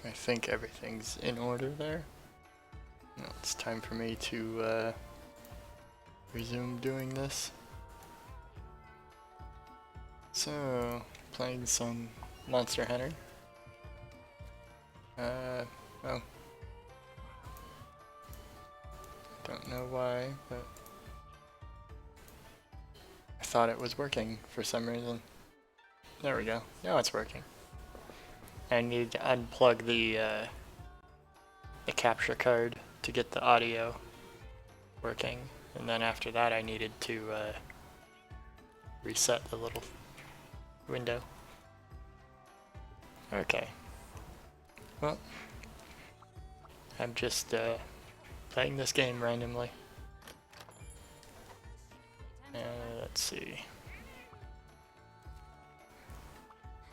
I think everything's in order there. Now it's time for me to resume doing this. So, playing some Monster Hunter. Oh. Don't know why, but I thought it was working for some reason. There we go. Now it's working. I need to unplug the capture card to get the audio working, and then after that I needed to reset the little window. Okay. Well, I'm just playing this game randomly. Let's see.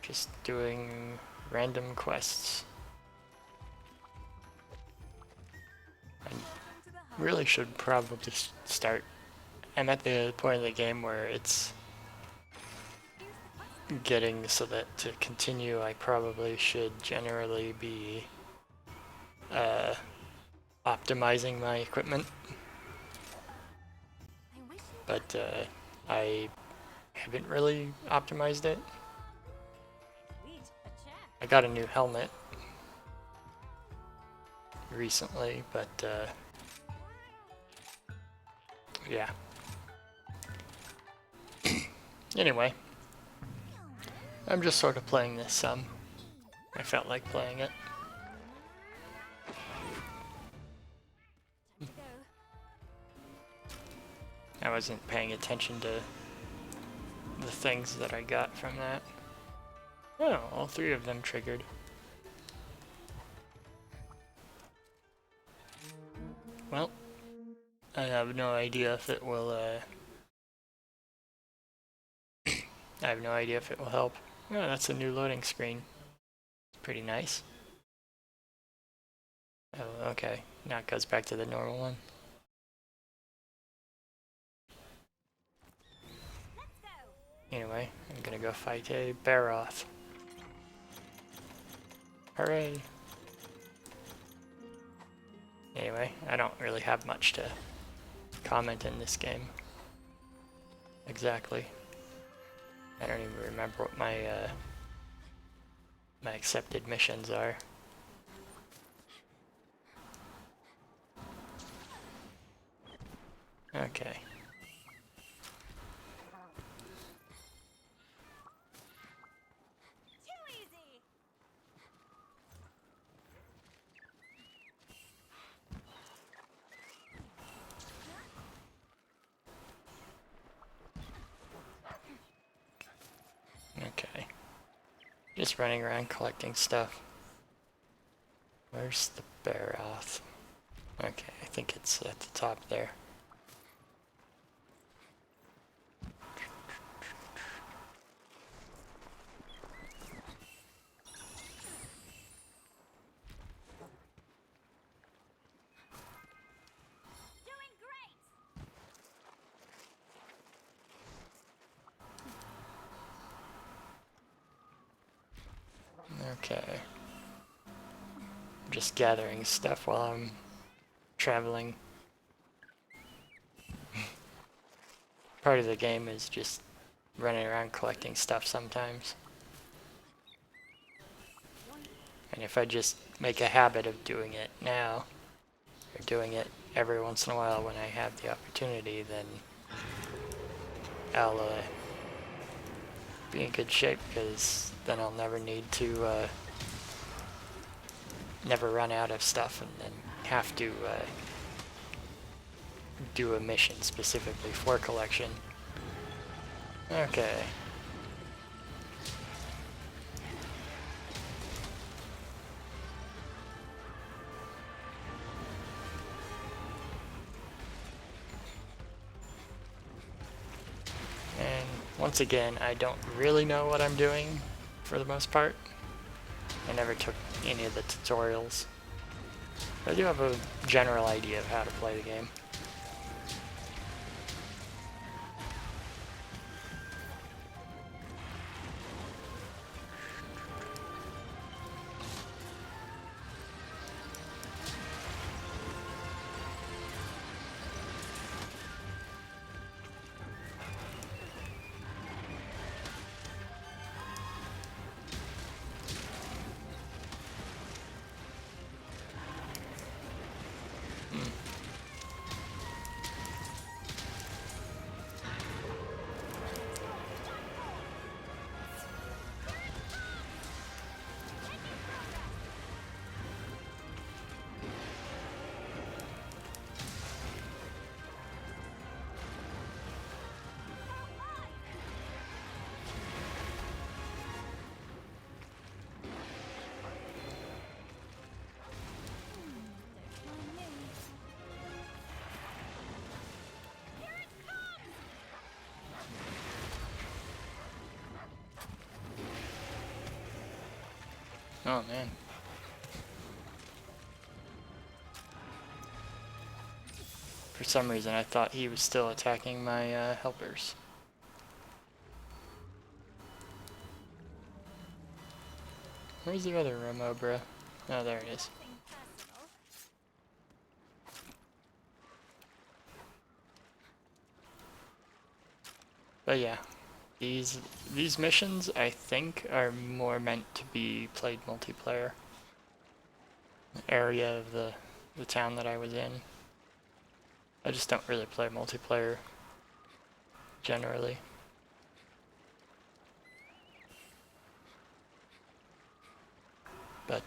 Just doing random quests. I really should probably start. I'm at the point of the game where it's getting so that to continue I probably should generally be optimizing my equipment. But I haven't really optimized it. I got a new helmet recently, but yeah. Anyway, I'm just sort of playing this some. I felt like playing it. I wasn't paying attention to the things that I got from that. Oh, all three of them triggered. Well, I have no idea if it will, I have no idea if it will help. Oh, that's a new loading screen. Pretty nice. Oh, okay. Now it goes back to the normal one. Anyway, I'm gonna go fight a Barroth. Hooray! Anyway, I don't really have much to comment in this game. Exactly. I don't even remember what my my accepted missions are. Okay. Okay. Just running around collecting stuff. Where's the Barroth? Okay, I think it's at the top there. Okay. I'm just gathering stuff while I'm traveling. Part of the game is just running around collecting stuff sometimes. And if I just make a habit of doing it now, or doing it every once in a while when I have the opportunity, then I'll be in good shape, because then I'll never need to never run out of stuff and then have to do a mission specifically for collection. Okay. And once again, I don't really know what I'm doing for the most part. I never took any of the tutorials. But I do have a general idea of how to play the game. Oh man. For some reason I thought he was still attacking my helpers. Where's the other Remobra? Oh, there it is. But yeah, these missions I think are more meant to be played multiplayer. The area of the town that I was in. I just don't really play multiplayer generally. But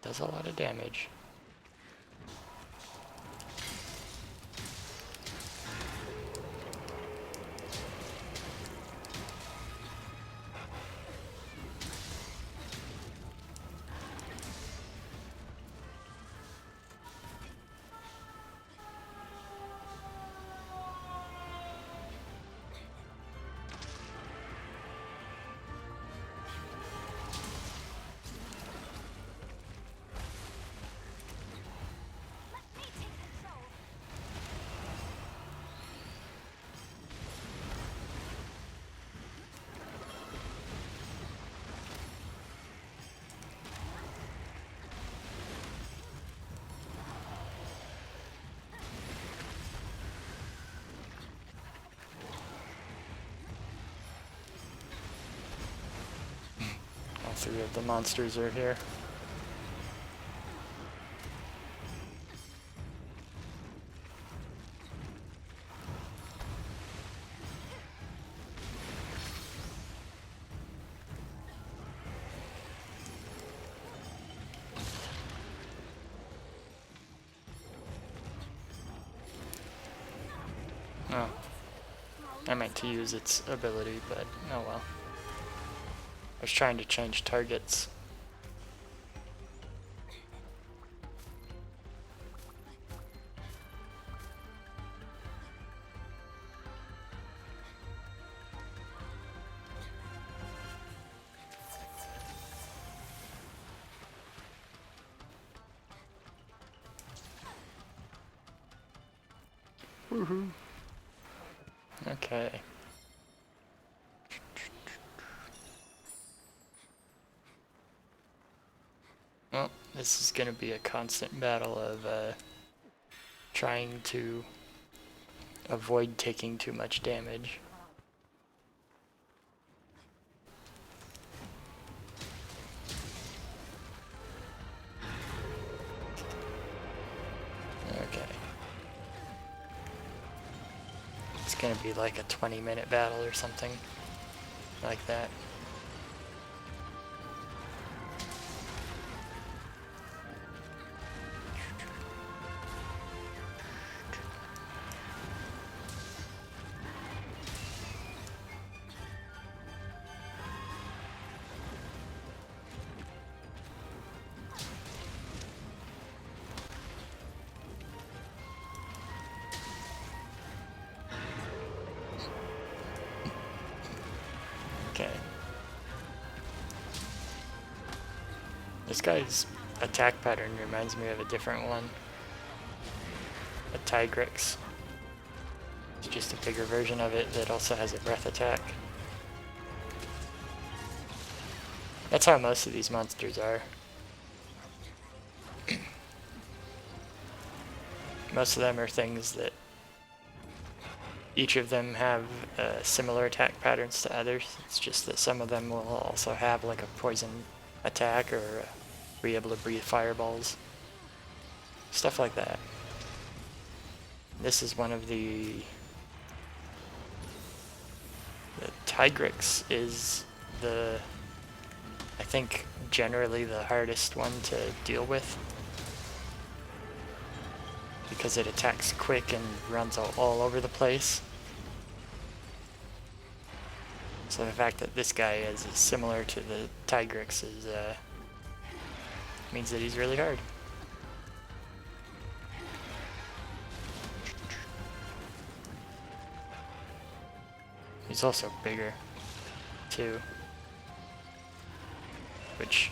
does a lot of damage. All three of the monsters are here. Oh. I meant to use its ability, but oh well. I was trying to change targets. Woohoo. Okay. Well, this is gonna be a constant battle of trying to avoid taking too much damage. Okay. It's gonna be like a 20-minute battle or something like that. Okay. This guy's attack pattern reminds me of a different one. A Tigrex. It's just a bigger version of it that also has a breath attack. That's how most of these monsters are. Most of them are things that each of them have similar attack patterns to others. It's just that some of them will also have like a poison attack or be able to breathe fireballs. Stuff like that. This is one of the Tigrex is I think generally the hardest one to deal with, because it attacks quick and runs all over the place. So the fact that this guy is similar to the Tigrex means that he's really hard. He's also bigger, too. which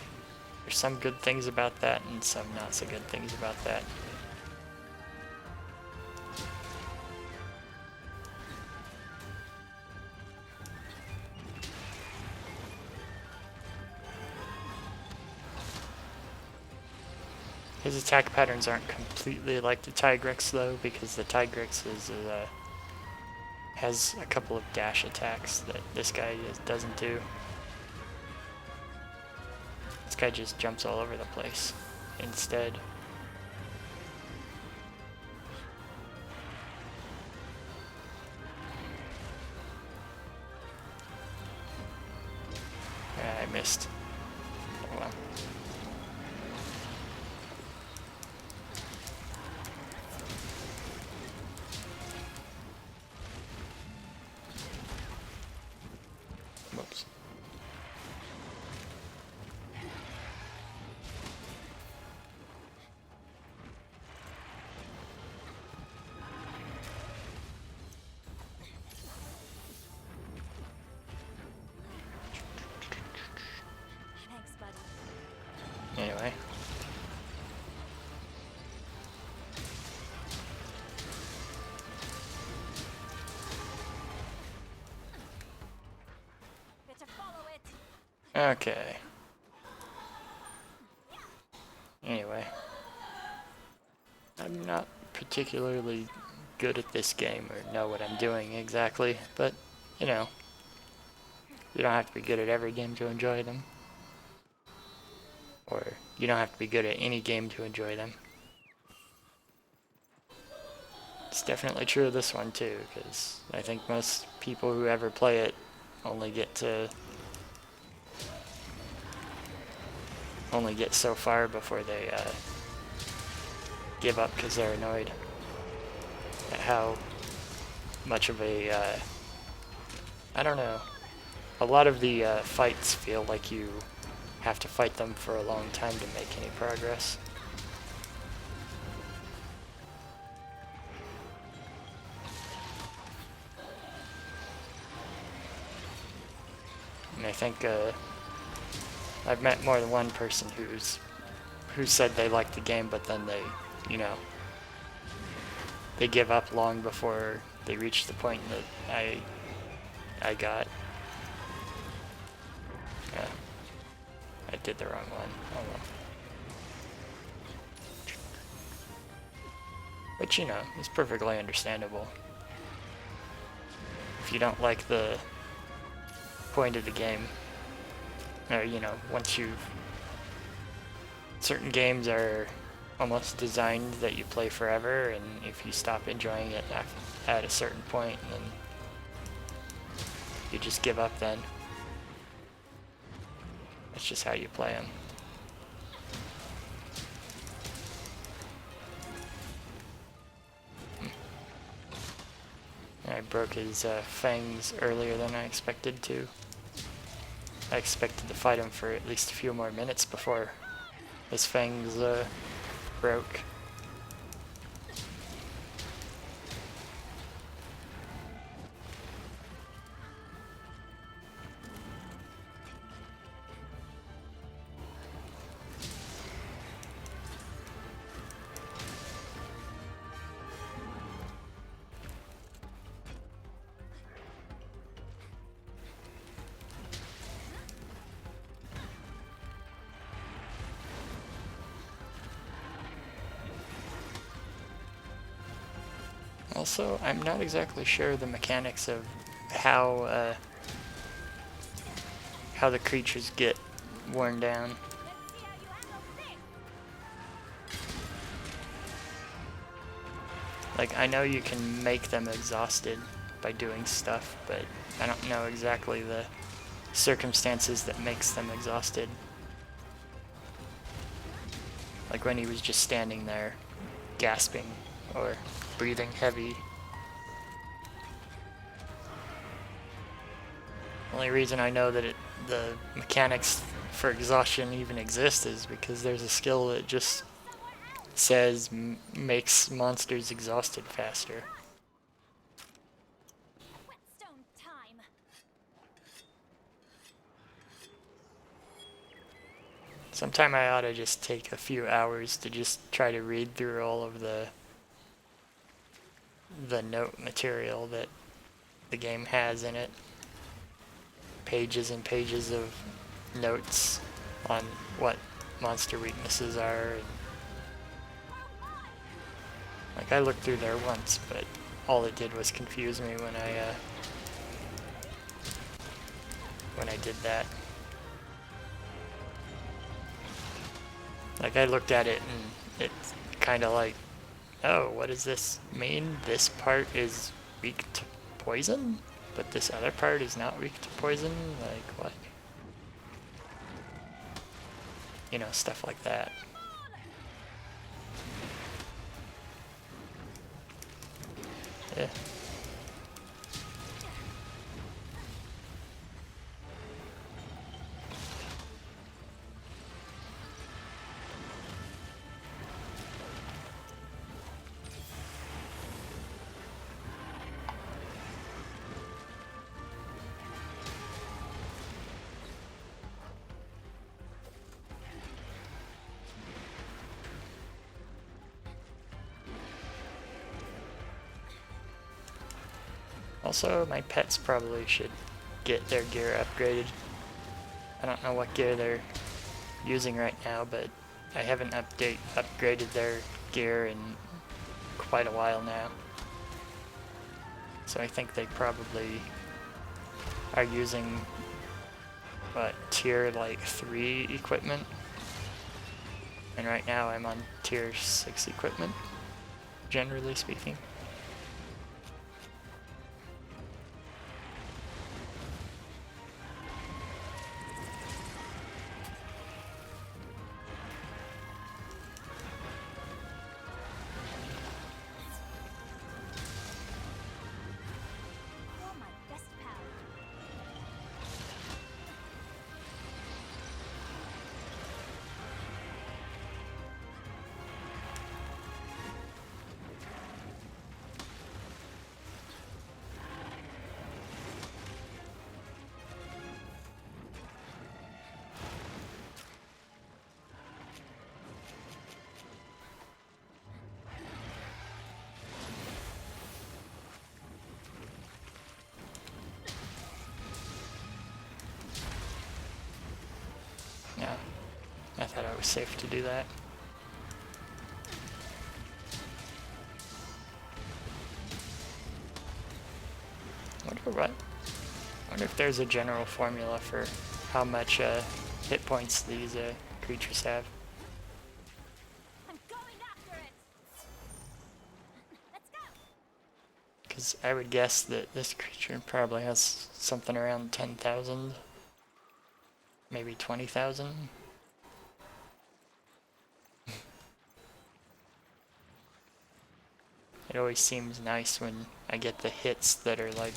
there's some good things about that and some not so good things about that. His attack patterns aren't completely like the Tigrex though, because the Tigrex is has a couple of dash attacks that this guy doesn't do. This guy just jumps all over the place instead. I missed. Oh well. Whoops. Thanks, buddy. Anyway. Better follow it. Okay. Anyway. I'm not particularly good at this game or know what I'm doing exactly, but, you know, you don't have to be good at every game to enjoy them. Or you don't have to be good at any game to enjoy them. It's definitely true of this one too, because I think most people who ever play it only get so far before they give up because they're annoyed at how much of a I don't know. A lot of the fights feel like you have to fight them for a long time to make any progress. And I think I've met more than one person who said they liked the game, but then they, you know, they give up long before they reach the point that I got. Yeah, I did the wrong one. Oh well. Which, you know, is perfectly understandable. If you don't like the point of the game, or, you know, once you've... Certain games are almost designed that you play forever, and if you stop enjoying it at a certain point, then you just give up then. That's just how you play them. I broke his fangs earlier than I expected to. I expected to fight him for at least a few more minutes before his fangs broke. Also, I'm not exactly sure the mechanics of how the creatures get worn down. Let's see how you handle this. Like, I know you can make them exhausted by doing stuff, but I don't know exactly the circumstances that makes them exhausted. Like when he was just standing there, gasping, or breathing heavy. Only reason I know that the mechanics for exhaustion even exist is because there's a skill that just says makes monsters exhausted faster. Whetstone time. Sometime I ought to just take a few hours to just try to read through all of the note material that the game has in it. Pages and pages of notes on what monster weaknesses are. And like, I looked through there once, but all it did was confuse me when I did that. Like, I looked at it and it's kind of like, oh, what does this mean? This part is weak to poison, but this other part is not weak to poison? Like, what? You know, stuff like that. Yeah. Also, my pets probably should get their gear upgraded. I don't know what gear they're using right now, but I haven't upgraded their gear in quite a while now. So I think they probably are using, what, tier like 3 equipment? And right now I'm on tier 6 equipment, generally speaking. You're my best pal. Yeah, I thought I was safe to do that. Wonder if there's a general formula for how much hit points these creatures have. I'm going after it. Let's go. Because I would guess that this creature probably has something around 10,000, maybe 20,000. It always seems nice when I get the hits that are like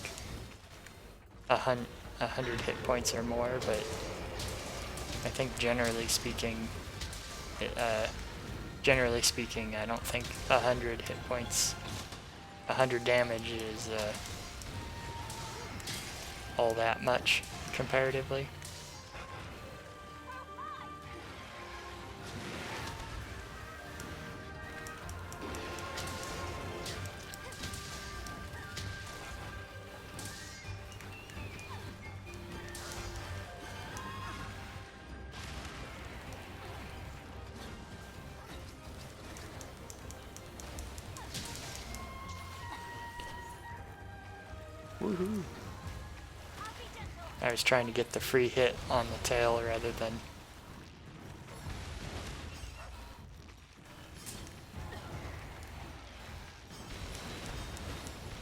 100 hit points or more, but I think generally speaking, I don't think 100 hit points, 100 damage is all that much comparatively. Woohoo! I was trying to get the free hit on the tail rather than...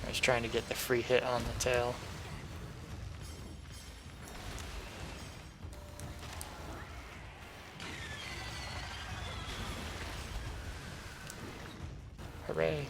I was trying to get the free hit on the tail. Hooray!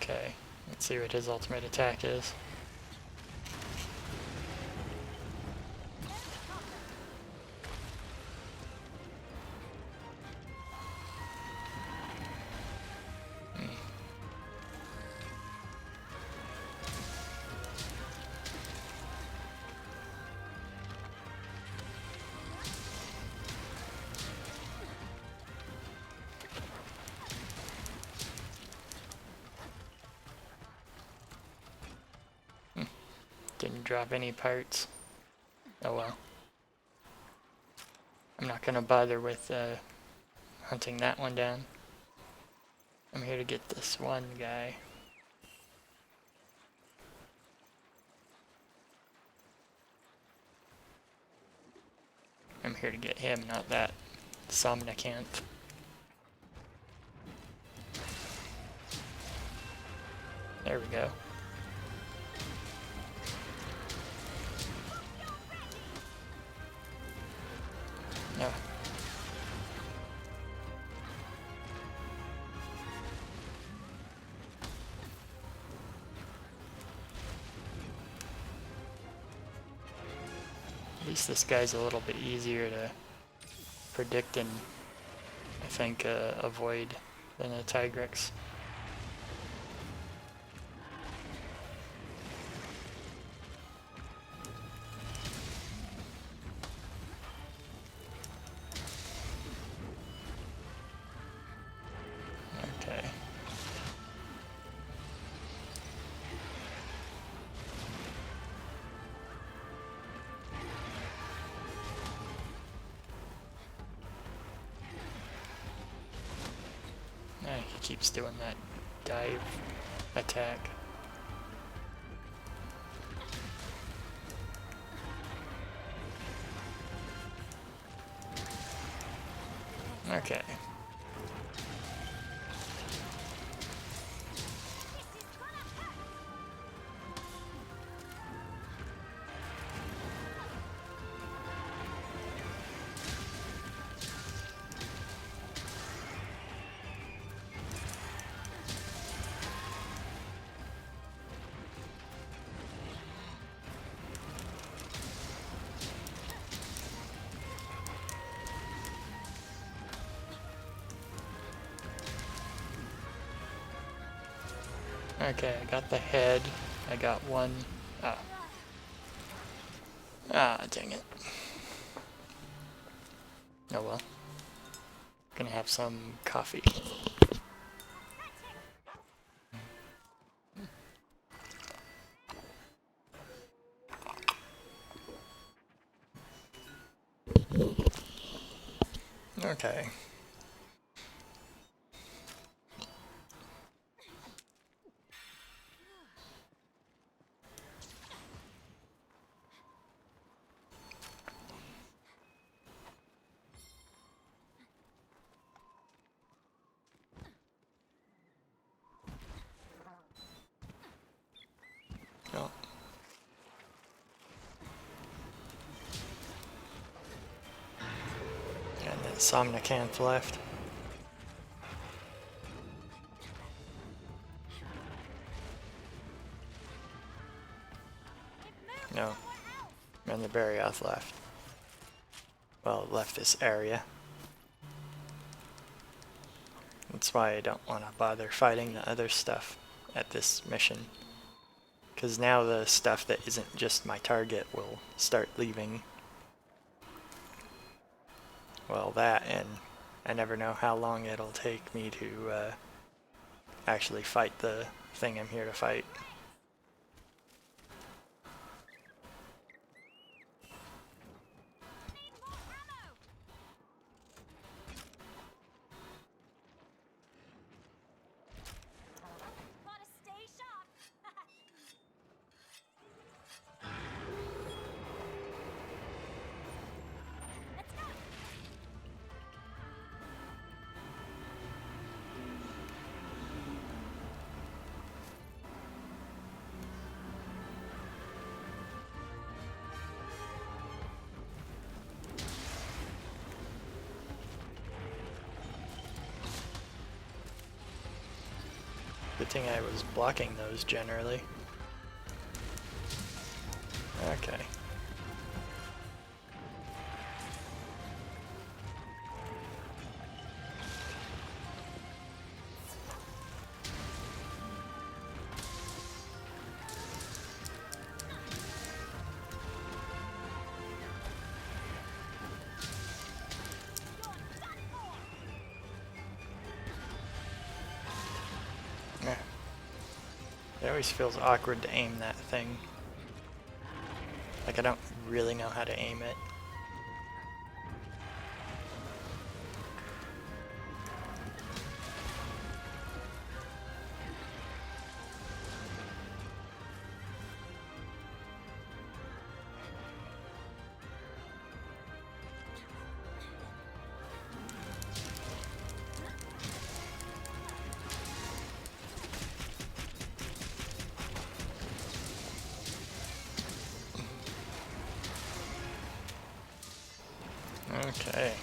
Okay, let's see what his ultimate attack is. Didn't drop any parts. Oh well. I'm not gonna bother with hunting that one down. I'm here to get this one guy. I'm here to get him, not that somnicant. There we go. No. At least this guy's a little bit easier to predict and I think avoid than a Tigrex. Okay. He keeps doing that dive attack. Okay. Okay, I got the head. I got one. Ah. Ah, dang it. Oh well. Gonna have some coffee. Okay. Oh. And then Somnicant left. No. And the Barioth left. Well, left this area. That's why I don't want to bother fighting the other stuff at this mission. Because now the stuff that isn't just my target will start leaving. Well, that, and I never know how long it'll take me to actually fight the thing I'm here to fight. Gotta stay sharp. Let's go. Good thing I was blocking those generally. Okay. Yeah. It always feels awkward to aim that thing. Like, I don't really know how to aim it. Okay.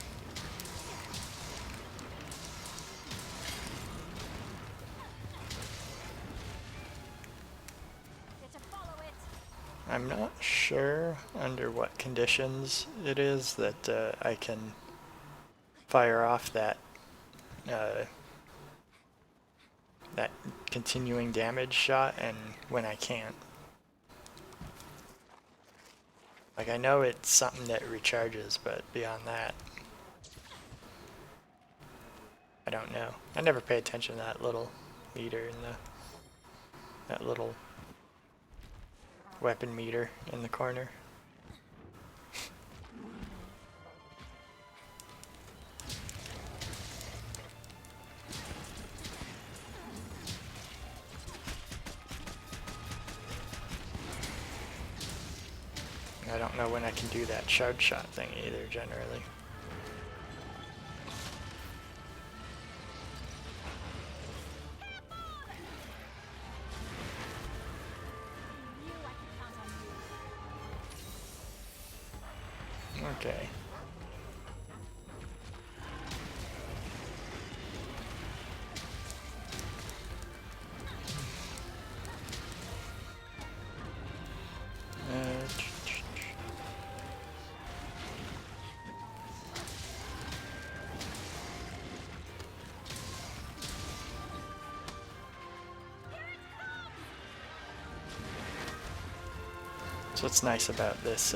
Get to follow it. I'm not sure under what conditions it is that I can fire off uh, that continuing damage shot and when I can't. Like, I know it's something that recharges, but beyond that, I don't know. I never pay attention to that little meter in that little weapon meter in the corner. I don't know when I can do that shard shot thing either, generally. Knew I could count on you. Okay. So what's nice about this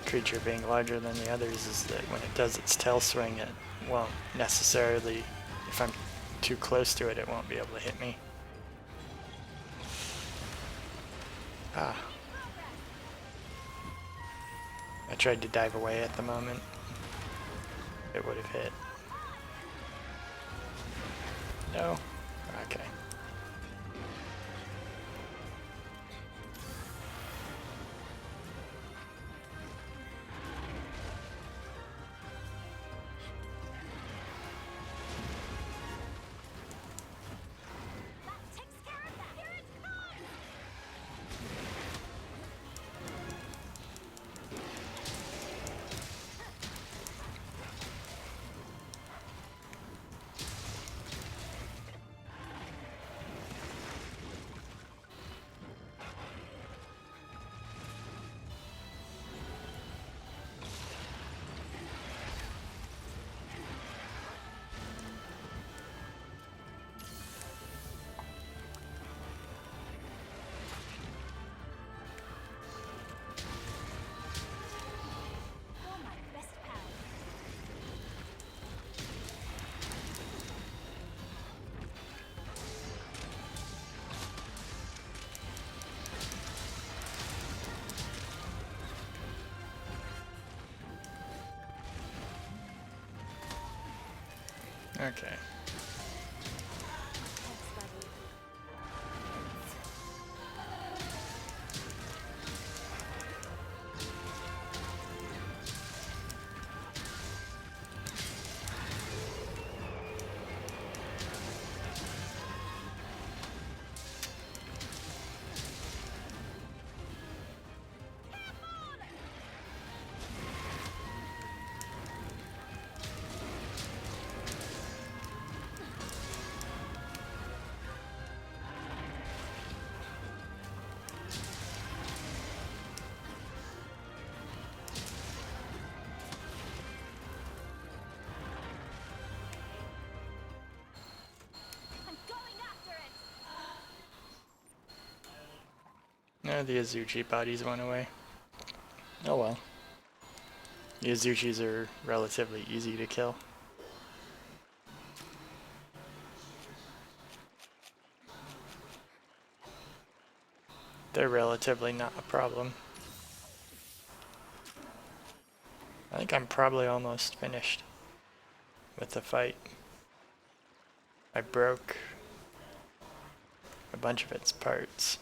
creature being larger than the others is that when it does its tail swing, it won't necessarily, if I'm too close to it, it won't be able to hit me. Ah. I tried to dive away at the moment. It would have hit. No? Okay. That takes care of that. Here it comes. You're my best pal. Okay. Thanks, buddy. I'm going after it. No, the Azuchi bodies went away. Oh well. The Azuchis are relatively easy to kill. They're relatively not a problem. I think I'm probably almost finished with the fight. I broke a bunch of its parts.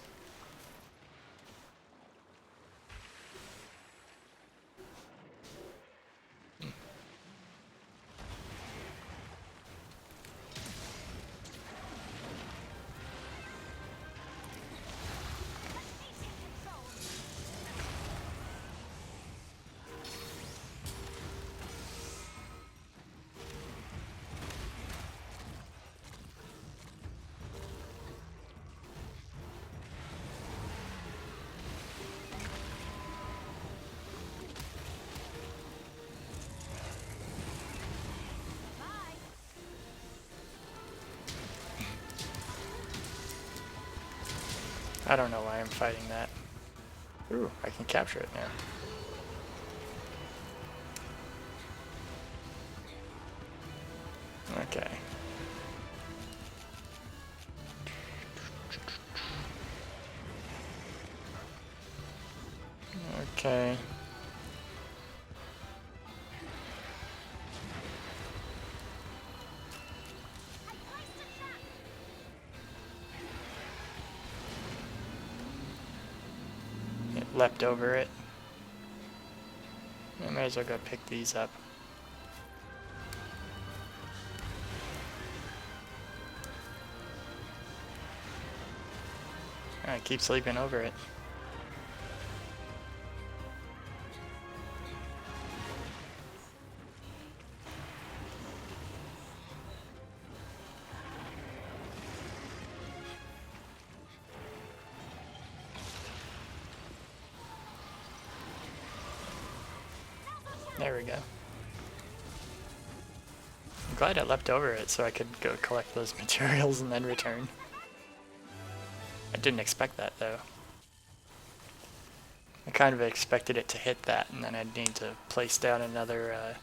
I don't know why I'm fighting that. Ooh, I can capture it now. Okay. Okay. It leapt over it. I might as well go pick these up. I keep sleeping over it. There we go. I'm glad it leapt over it so I could go collect those materials and then return. I didn't expect that though. I kind of expected it to hit that and then I'd need to place down another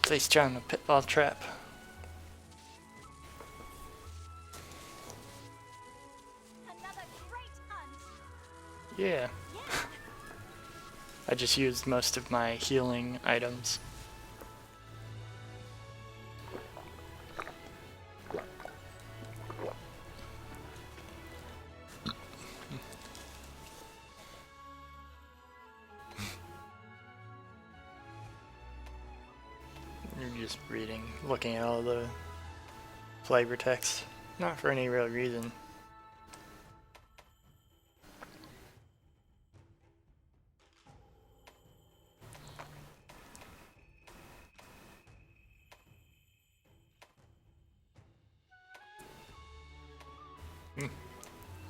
place down a pitfall trap. Another great hunt. Yeah. I just used most of my healing items. You're just reading, looking at all the flavor text. Not for any real reason.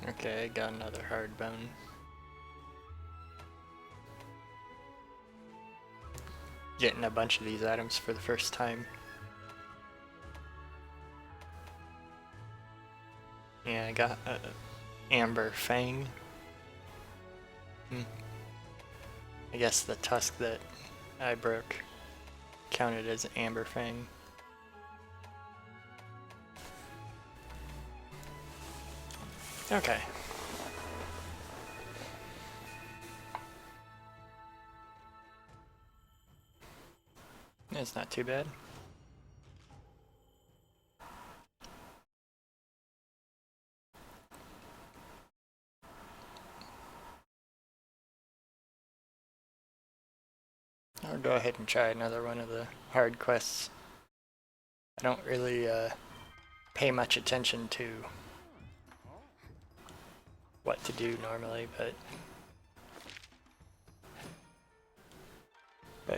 Okay, I got another hard bone. Getting a bunch of these items for the first time. Yeah, I got Amber Fang. I guess the tusk that I broke counted as Amber Fang. Okay. It's not too bad. I'll go ahead and try another one of the hard quests. I don't really pay much attention to what to do normally, but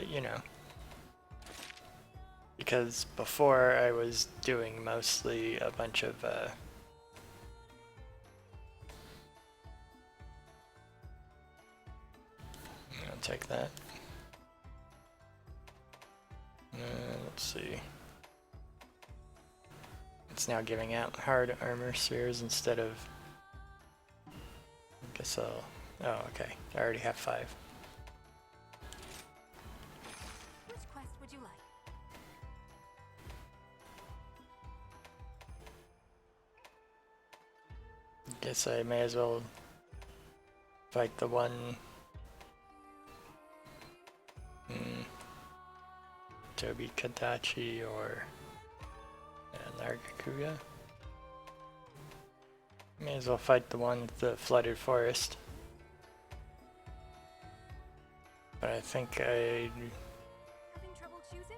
you know. Because before I was doing mostly a bunch of I'll take that. Let's see. It's now giving out hard armor spheres instead of. I guess I'll. Oh, okay. I already have 5. Which quest would you like? Guess I may as well fight the one Tobi Kadachi or Nargacuga. May as well fight the one with the flooded forest. But I think Having trouble choosing?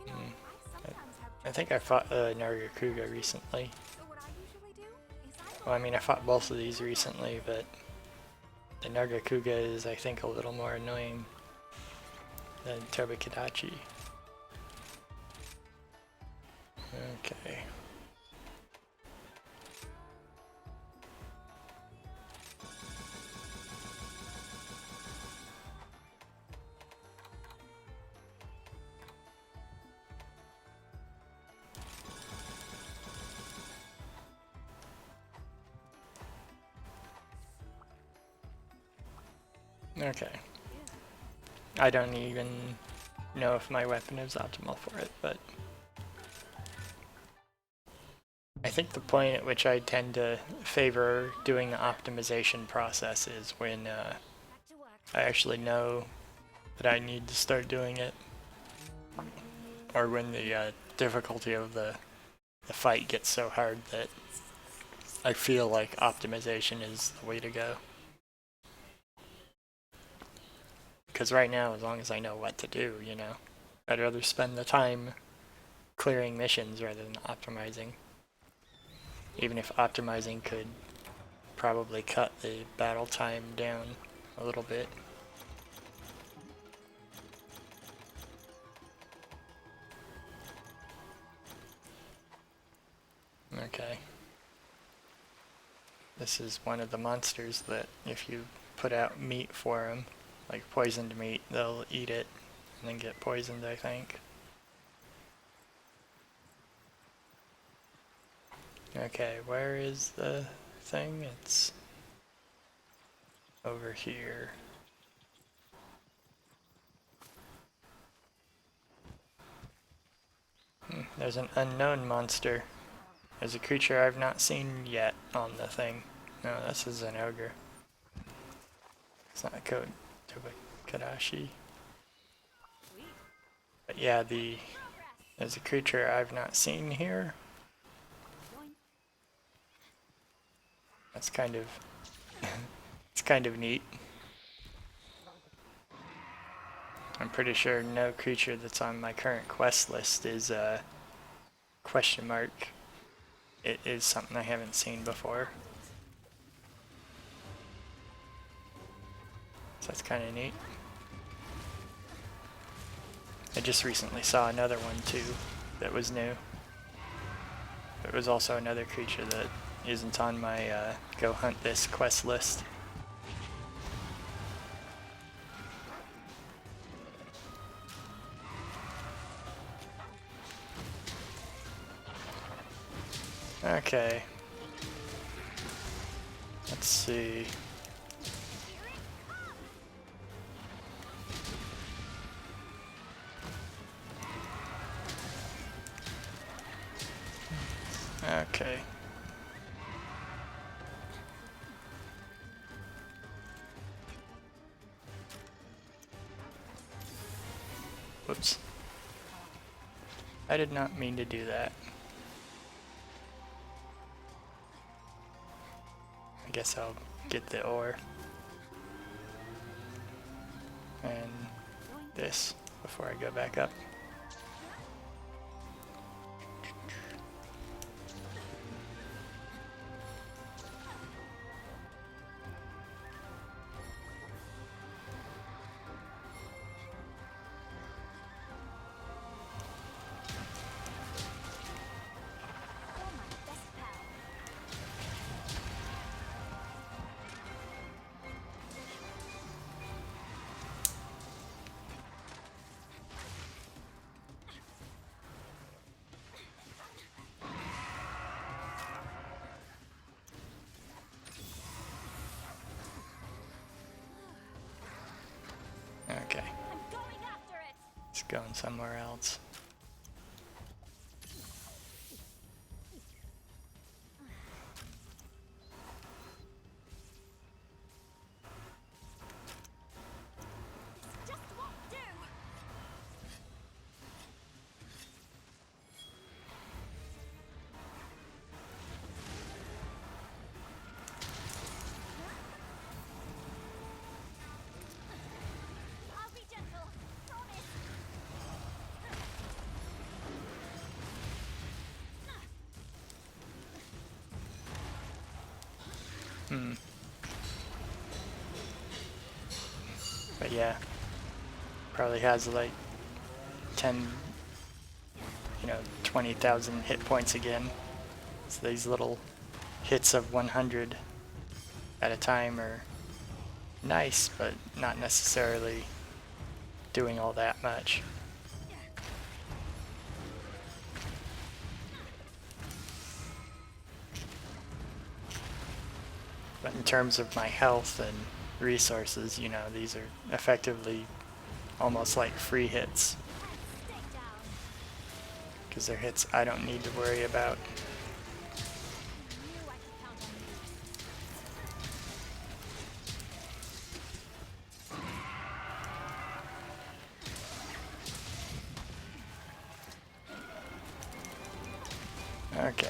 You know, I sometimes have I think I fought Nargacuga recently. So what I usually do is Well, I mean, I fought both of these recently, but the Nargacuga is, I think, a little more annoying than Tobi Kadachi. Okay. Okay. I don't even know if my weapon is optimal for it, but I think the point at which I tend to favor doing the optimization process is when back to work. I actually know that I need to start doing it, or when the difficulty of the fight gets so hard that I feel like optimization is the way to go. Because right now, as long as I know what to do, you know, I'd rather spend the time clearing missions rather than optimizing. Even if optimizing could probably cut the battle time down a little bit. Okay. This is one of the monsters that if you put out meat for them, like poisoned meat, they'll eat it and then get poisoned, I think. Okay, where is the thing? It's over here. There's an unknown monster. There's a creature I've not seen yet on the thing. No, this is an ogre. It's not a code. Kadashi. But yeah, there's a creature I've not seen here. That's kind of it's kind of neat. I'm pretty sure no creature that's on my current quest list is a question mark. It is something I haven't seen before. So that's kind of neat. I just recently saw another one too that was new. There was also another creature that isn't on my go hunt this quest list. Okay. Let's see. Okay. Whoops. I did not mean to do that. I guess I'll get the ore. And this before I go back up. You're my best pal. Okay. I'm going after it. It's going somewhere else. This just won't do. But yeah, probably has like 10, 20,000 hit points again. So these little hits of 100 at a time are nice, but not necessarily doing all that much. But in terms of my health and resources, these are effectively almost like free hits. Because they're hits I don't need to worry about. Okay.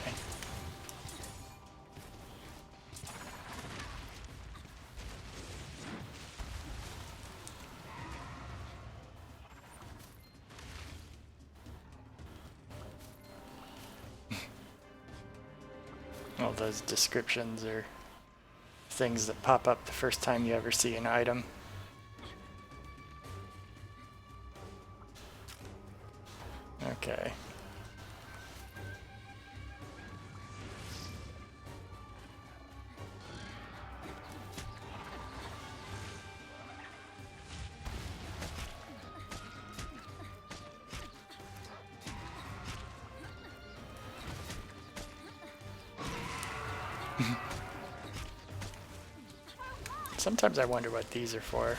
All those descriptions are things that pop up the first time you ever see an item. Okay. Sometimes I wonder what these are for.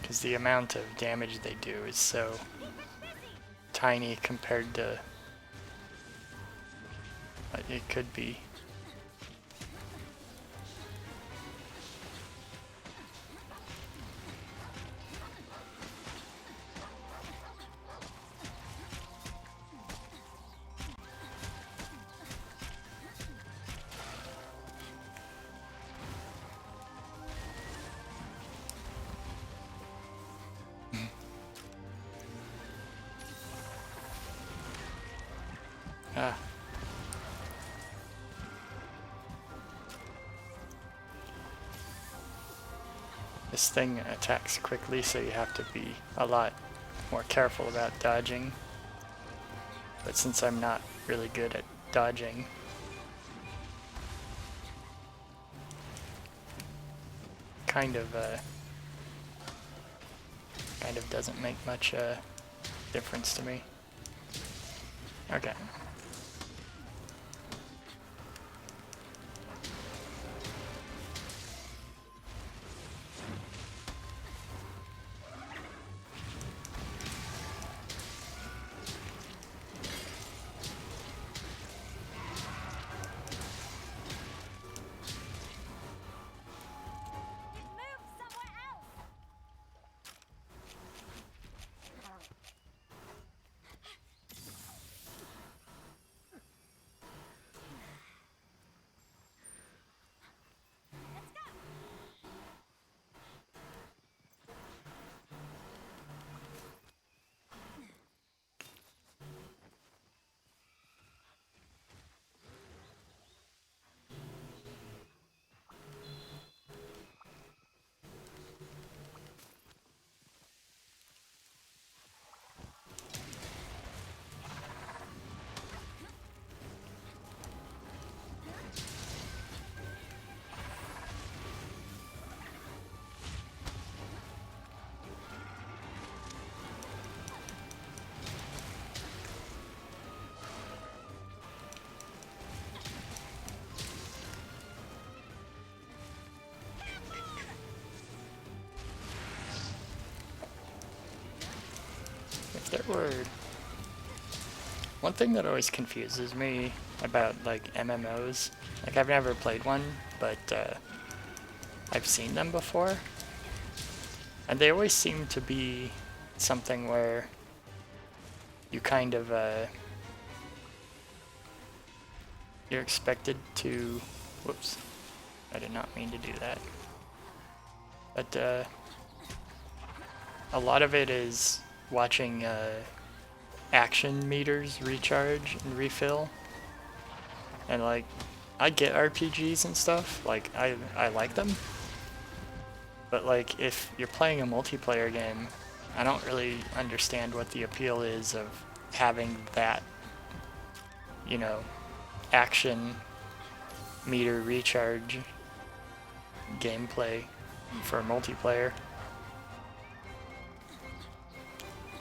Because the amount of damage they do is so tiny compared to what it could be. Ah. This thing attacks quickly, so you have to be a lot more careful about dodging. But since I'm not really good at dodging, kind of doesn't make much difference to me. Okay. If there were... One thing that always confuses me about, like, MMOs, like, I've never played one, but I've seen them before, and they always seem to be something where you kind of, you're expected to... Whoops. I did not mean to do that. But, a lot of it is watching action meters recharge and refill. And like, I get RPGs and stuff, like I like them. But like, if you're playing a multiplayer game, I don't really understand what the appeal is of having that, you know, action meter recharge gameplay for multiplayer.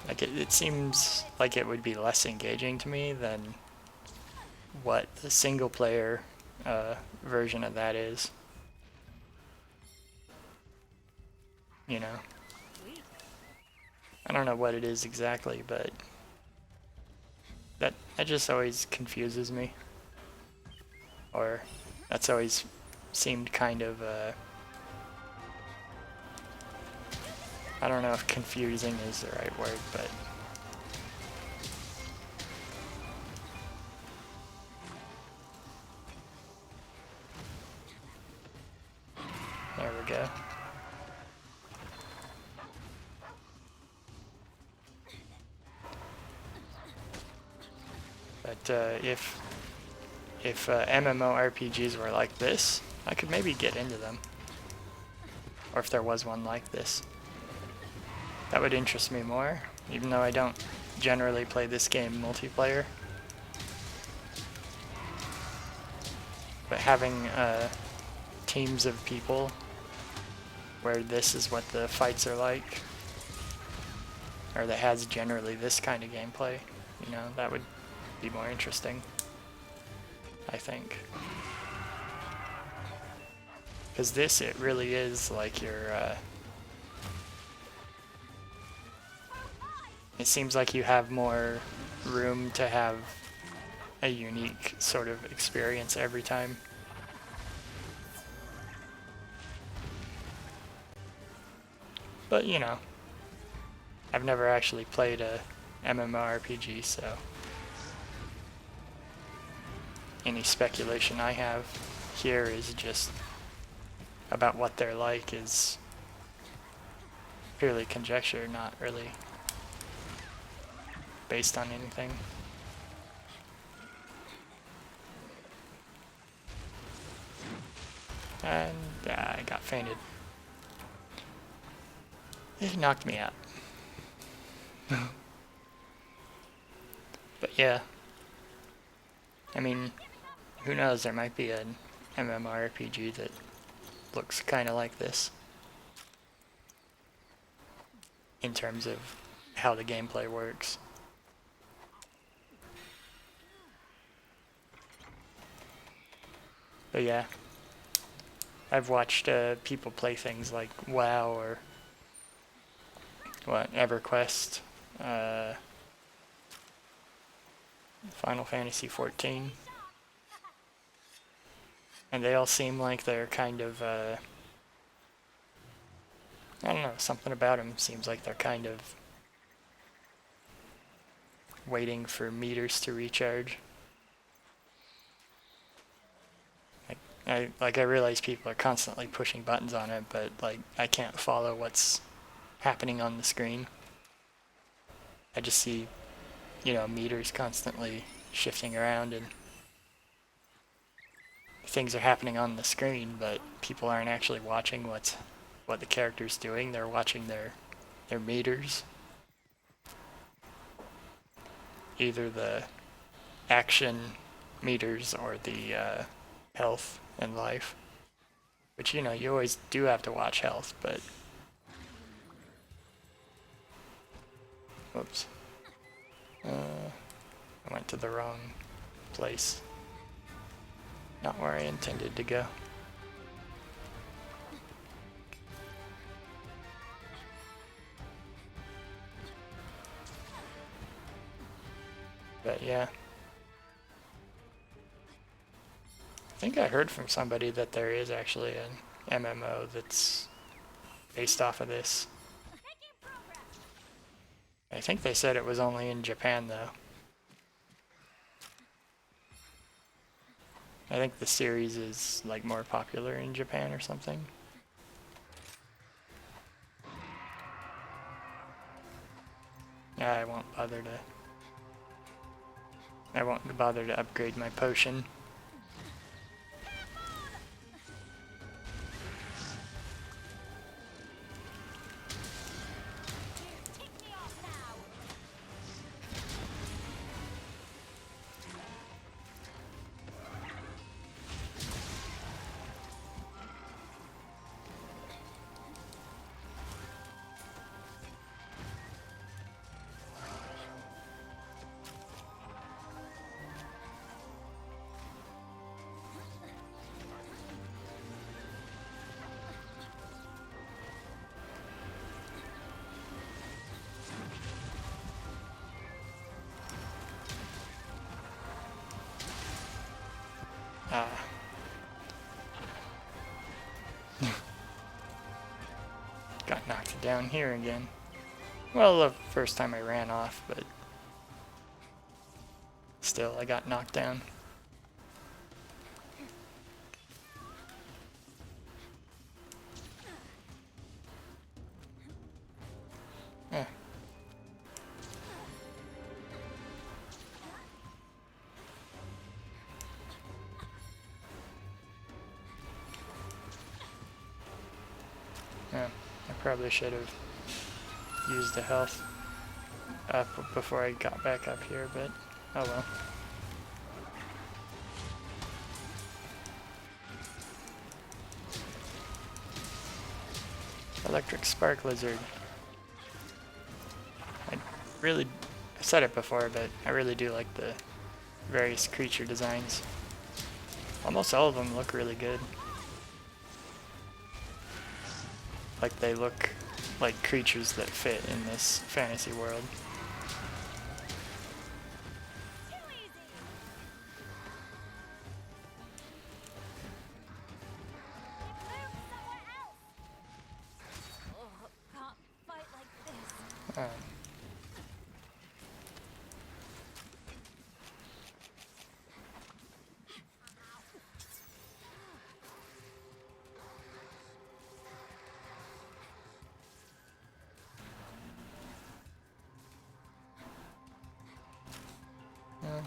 Like it seems like it would be less engaging to me than what the single player version of that is. You know, I don't know what it is exactly, but that just always confuses me. Or that's always seemed kind of I don't know if confusing is the right word, but there we go. But if MMORPGs were like this, I could maybe get into them. Or if there was one like this. That would interest me more, even though I don't generally play this game multiplayer. But having teams of people where this is what the fights are like, or that has generally this kind of gameplay, you know, that would be more interesting, I think. Because this, it really is like your, it seems like you have more room to have a unique sort of experience every time. But, you know, I've never actually played a MMORPG, so any speculation I have here is just about what they're like is purely conjecture, not really based on anything. And I got fainted. It knocked me out. But yeah, I mean, who knows, there might be an MMORPG that looks kind of like this in terms of how the gameplay works. But yeah, I've watched people play things like WoW or what, EverQuest, Final Fantasy XIV, and they all seem like they're kind of, I don't know, something about them seems like they're kind of waiting for meters to recharge. I realize people are constantly pushing buttons on it, but like I can't follow what's happening on the screen. I just see, you know, meters constantly shifting around and things are happening on the screen, but people aren't actually watching what the character's doing. They're watching their meters. Either the action meters or the health and life. Which, you know, you always do have to watch health, but... Whoops. I went to the wrong place. Not where I intended to go. But yeah. I think I heard from somebody that there is actually an MMO that's based off of this. I think they said it was only in Japan though. I think the series is like more popular in Japan or something. I won't bother to didn't bother to upgrade my potion. Ah. Got knocked down here again. Well, the first time I ran off, but still, I got knocked down. Eh. Yeah, I probably should have used the health up before I got back up here, but oh well. Electric Spark Lizard. I said it before, but I really do like the various creature designs. Almost all of them look really good. Like they look like creatures that fit in this fantasy world.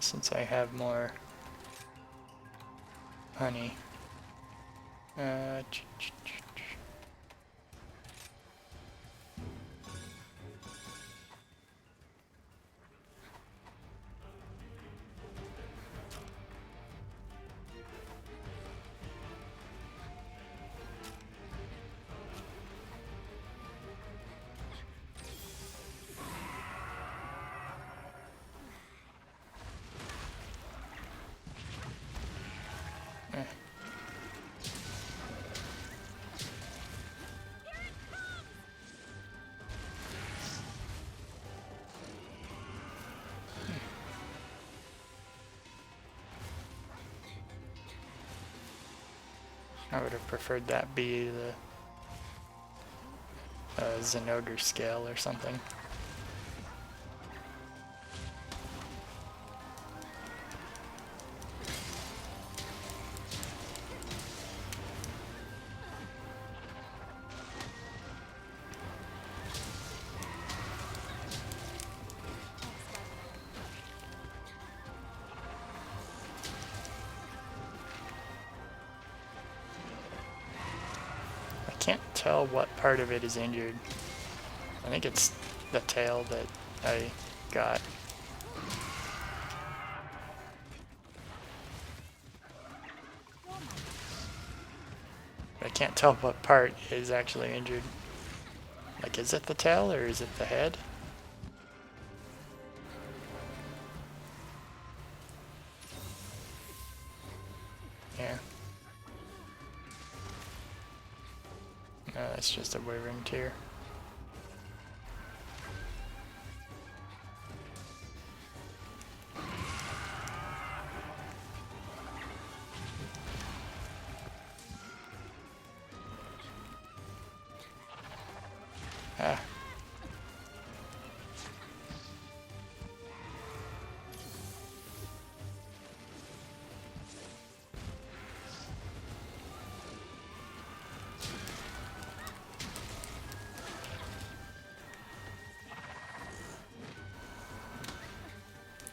Since I have more honey. I would have preferred that be the Zenogre scale or something. Can't tell what part of it is injured. I think it's the tail that I got. I can't tell what part is actually injured. Like, is it the tail or is it the head? Yeah. No, that's just a Wyvern tear. Ah.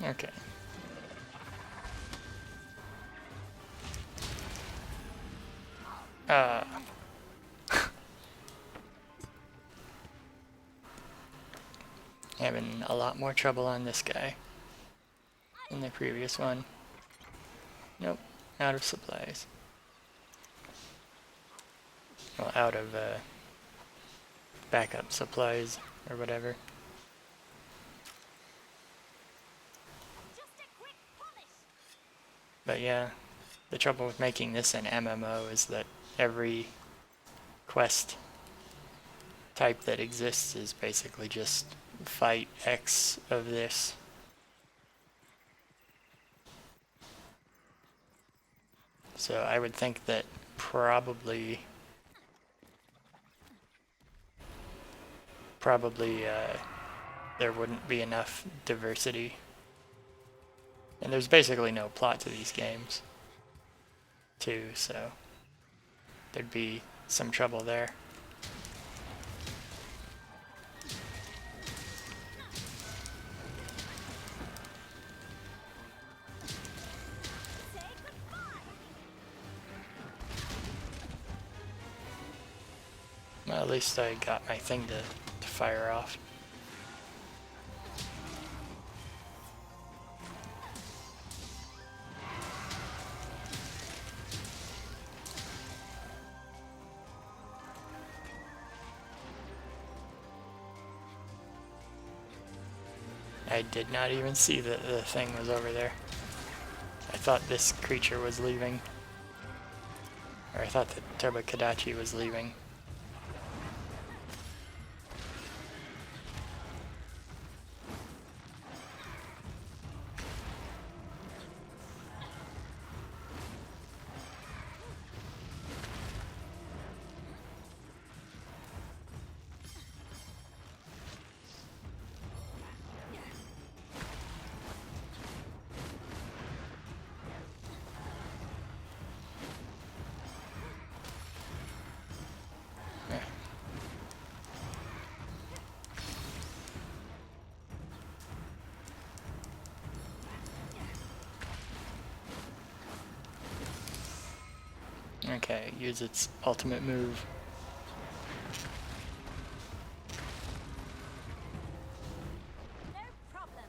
Okay. Uh, having a lot more trouble on this guy than the previous one. Nope, out of supplies. Well, out of backup supplies or whatever. But yeah, the trouble with making this an MMO is that every quest type that exists is basically just fight X of this. So I would think that probably there wouldn't be enough diversity. And there's basically no plot to these games, too, so there'd be some trouble there. Well, at least I got my thing to fire off. I did not even see that the thing was over there. I thought this creature was leaving. Or I thought that Turbokadachi was leaving. Okay, use its ultimate move. No problem.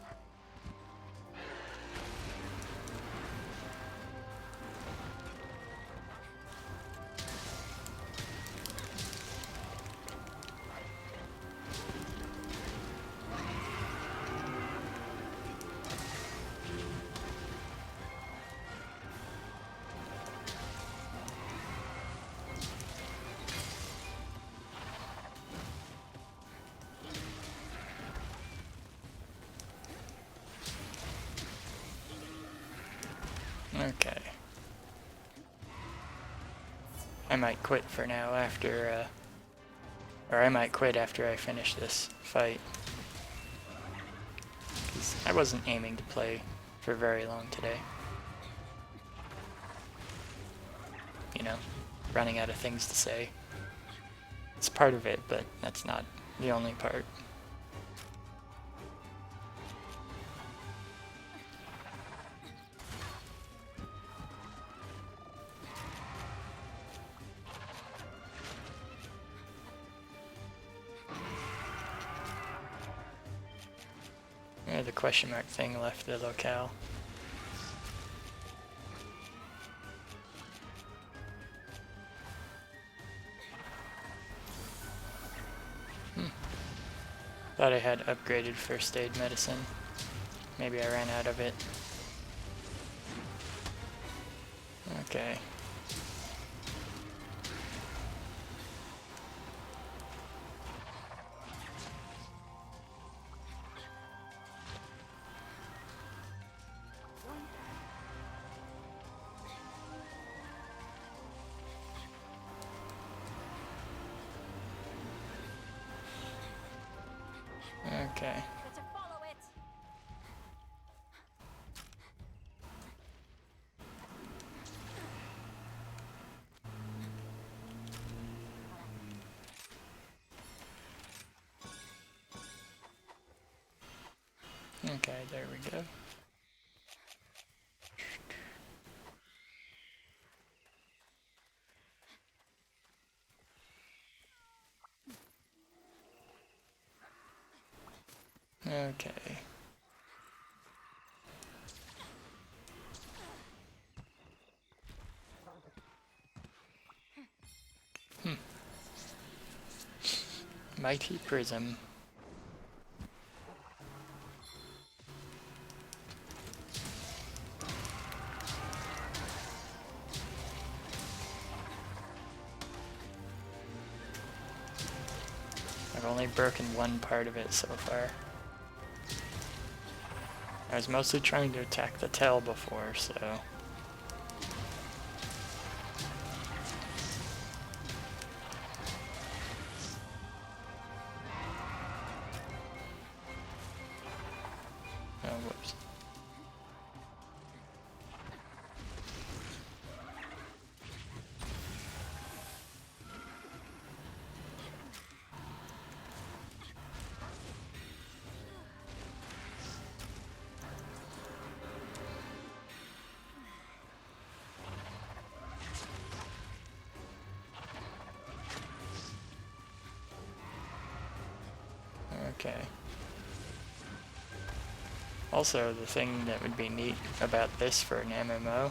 Okay. I might quit for now after, or I might quit after I finish this fight. 'Cause I wasn't aiming to play for very long today. You know, running out of things to say. It's part of it, but that's not the only part. Yeah, the question mark thing left the locale. Thought I had upgraded first aid medicine. Maybe I ran out of it. Okay. Okay. Better follow it. Okay, there we go. Okay. Mighty Prism. I've only broken one part of it so far. I was mostly trying to attack the tail before, so... Oh, whoops. Okay. Also, the thing that would be neat about this for an MMO,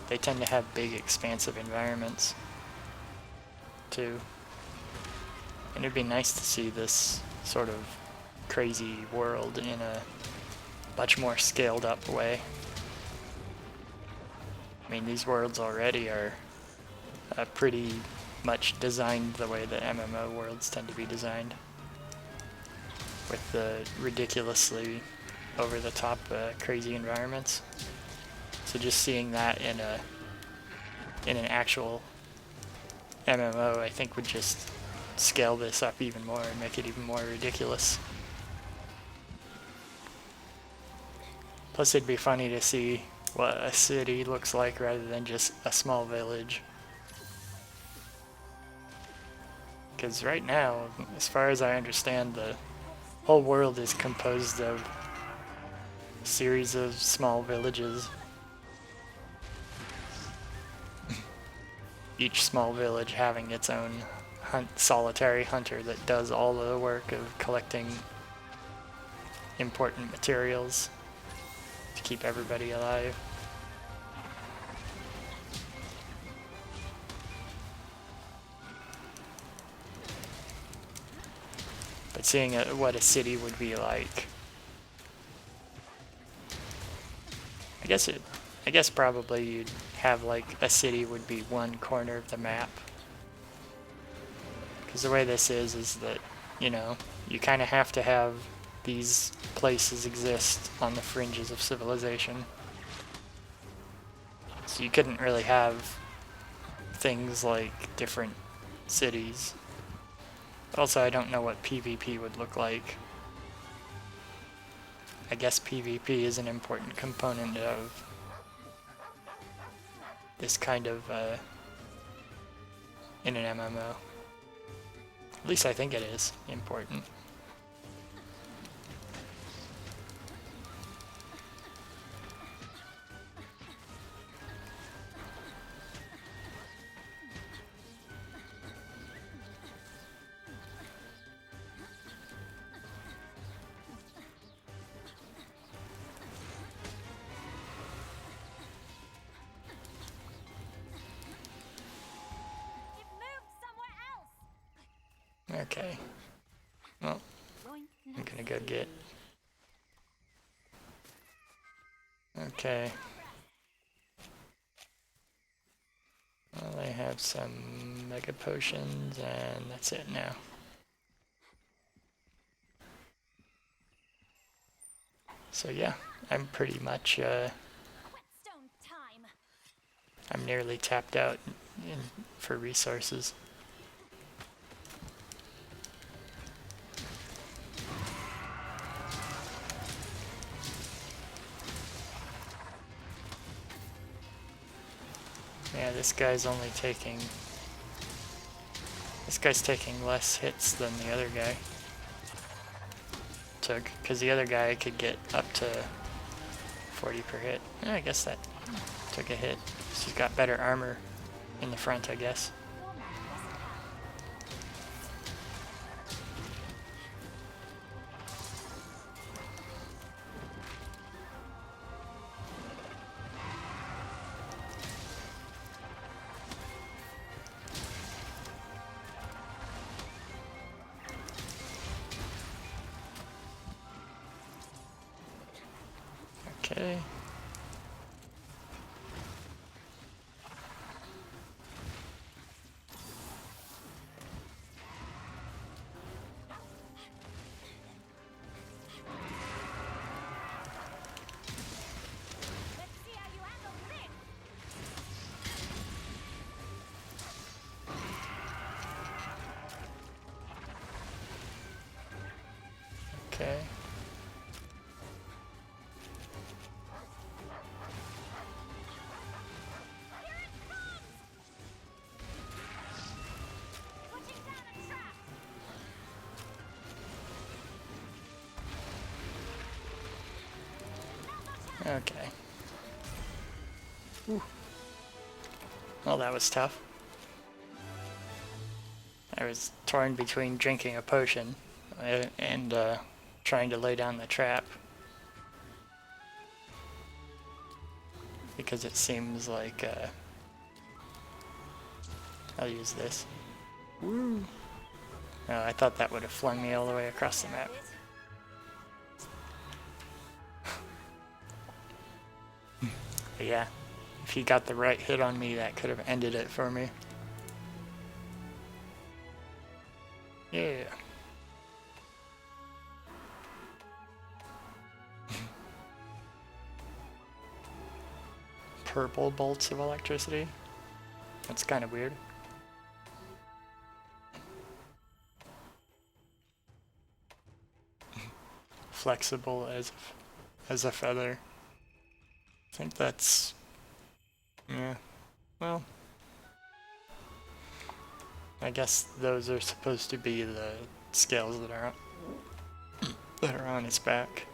they tend to have big, expansive environments, too. And it'd be nice to see this sort of crazy world in a much more scaled up way. I mean, these worlds already are pretty much designed the way that MMO worlds tend to be designed, with the ridiculously over-the-top crazy environments. So just seeing that in an actual MMO, I think would just scale this up even more and make it even more ridiculous. Plus, it'd be funny to see what a city looks like rather than just a small village. Because right now, as far as I understand, the whole world is composed of a series of small villages. Each small village having its own solitary hunter that does all the work of collecting important materials to keep everybody alive. But seeing what a city would be like, I guess probably you'd have like a city would be one corner of the map. Because the way this is that, you know, you kind of have to have these places exist on the fringes of civilization. So you couldn't really have things like different cities. Also, I don't know what PvP would look like. I guess PvP is an important component of this kind of, in an MMO. At least I think it is important. Okay. Well, I'm gonna go get... Okay. Well, I have some mega potions, and that's it now. So yeah, I'm pretty much, I'm nearly tapped out for resources. Yeah, this guy's taking less hits than the other guy took, because the other guy could get up to 40 per hit. Yeah, I guess that took a hit. She's got better armor in the front, I guess. Okay. Let's see how you handle this. Okay. Switching down a trap. Okay. Ooh. Well, that was tough. I was torn between drinking a potion and trying to lay down the trap. Because it seems like I'll use this. Woo! Oh, I thought that would have flung me all the way across the map. But yeah, if he got the right hit on me, that could have ended it for me. Yeah. Purple bolts of electricity. That's kind of weird. Flexible as a feather. I think that's, yeah, well, I guess those are supposed to be the scales that are on his back.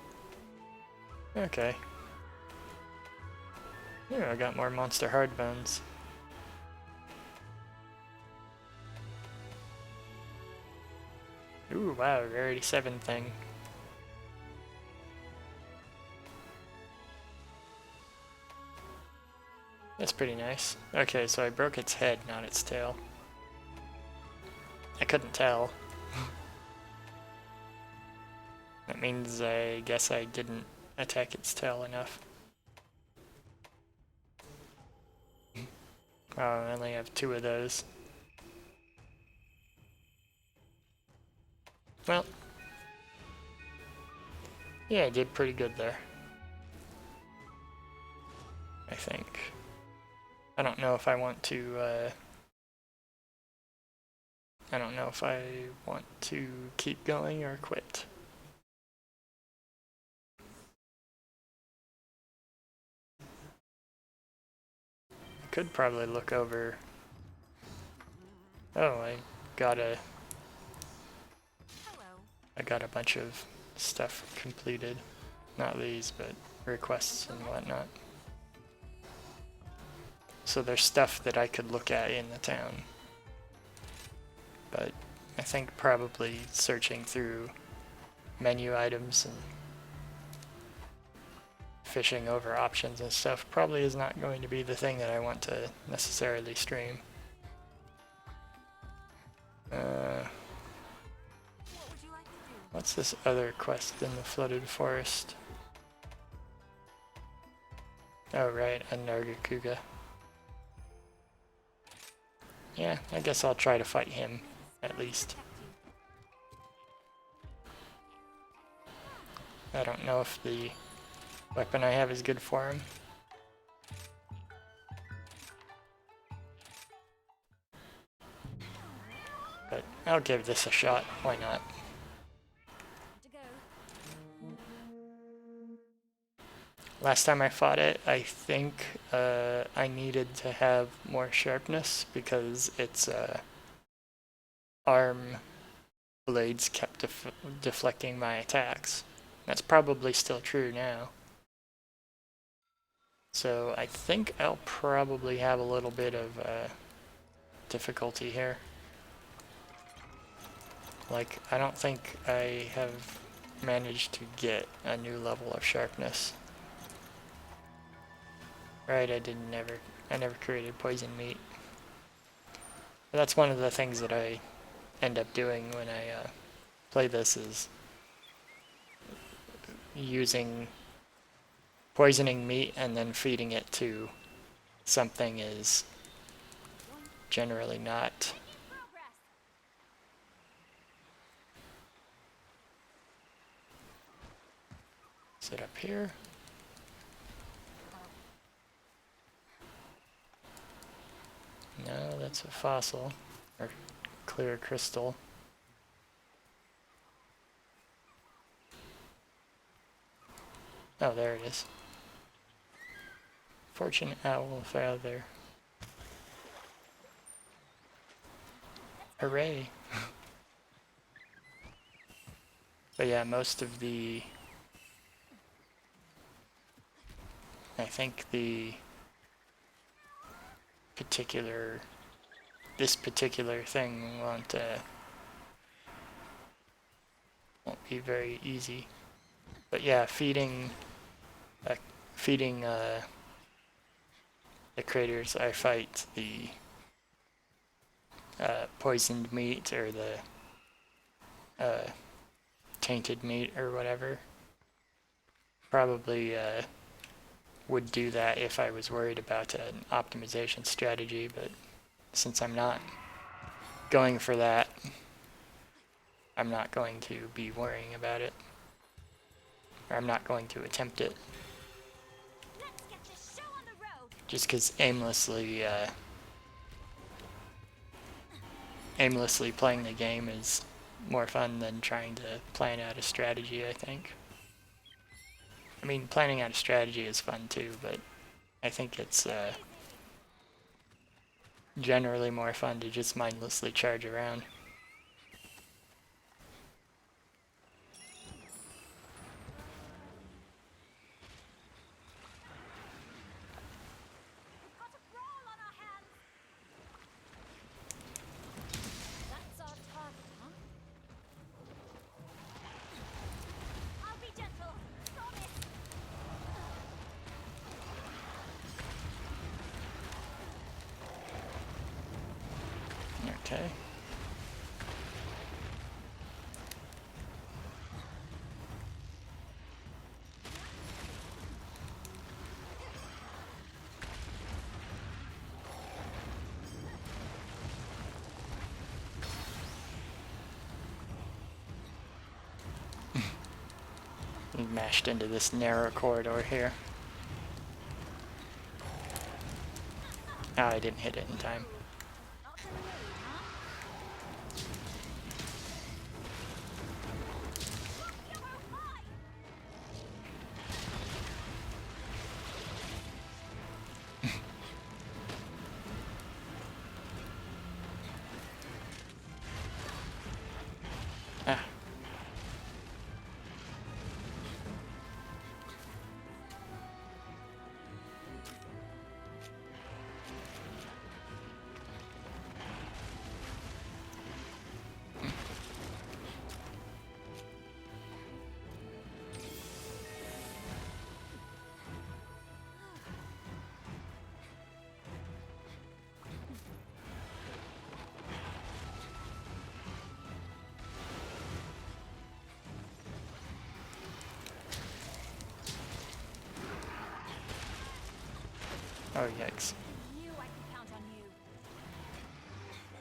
Okay. Yeah, I got more monster hard bones. Ooh, wow, rarity 7 thing. That's pretty nice. Okay, so I broke its head, not its tail. I couldn't tell. That means I guess I didn't attack its tail enough. Oh, I only have 2 of those. Well, yeah, I did pretty good there. I think. I don't know if I want to, I don't know if I want to keep going or quit. I could probably look over. Oh, Hello. I got a bunch of stuff completed. Not these, but requests and whatnot. So there's stuff that I could look at in the town. But I think probably searching through menu items and fishing over options and stuff probably is not going to be the thing that I want to necessarily stream. What would you like to do? What's this other quest in the Flooded Forest? Oh right, a Nargacuga. Yeah, I guess I'll try to fight him, at least. I don't know if the weapon I have is good for him. But I'll give this a shot, why not? To go. Last time I fought it, I think I needed to have more sharpness because its arm blades kept deflecting my attacks. That's probably still true now. So I think I'll probably have a little bit of difficulty here. Like, I don't think I have managed to get a new level of sharpness. Right, I never created poison meat. But that's one of the things that I end up doing when I play this is using poisoning meat and then feeding it to something is generally not. Progress. Is it up here? No, that's a fossil or clear crystal. Oh, there it is. Fortunate owl feather. Hooray! But yeah, most of the... I think the particular... This particular thing won't be very easy. But yeah, feeding the critters I fight, the poisoned meat or the tainted meat or whatever, probably would do that if I was worried about an optimization strategy, but since I'm not going for that, I'm not going to be worrying about it. Or I'm not going to attempt it. Let's get this show on the road. Just because aimlessly playing the game is more fun than trying to plan out a strategy, I think. I mean, planning out a strategy is fun too, but I think it's generally more fun to just mindlessly charge around. We've got a brawl on our hands. That's our target, huh? I'll be gentle. Promise. Okay. Mashed into this narrow corridor here. Oh, I didn't hit it in time. Not gonna move, huh? Yellow high. Ah. Oh, yikes. Knew I could count on you.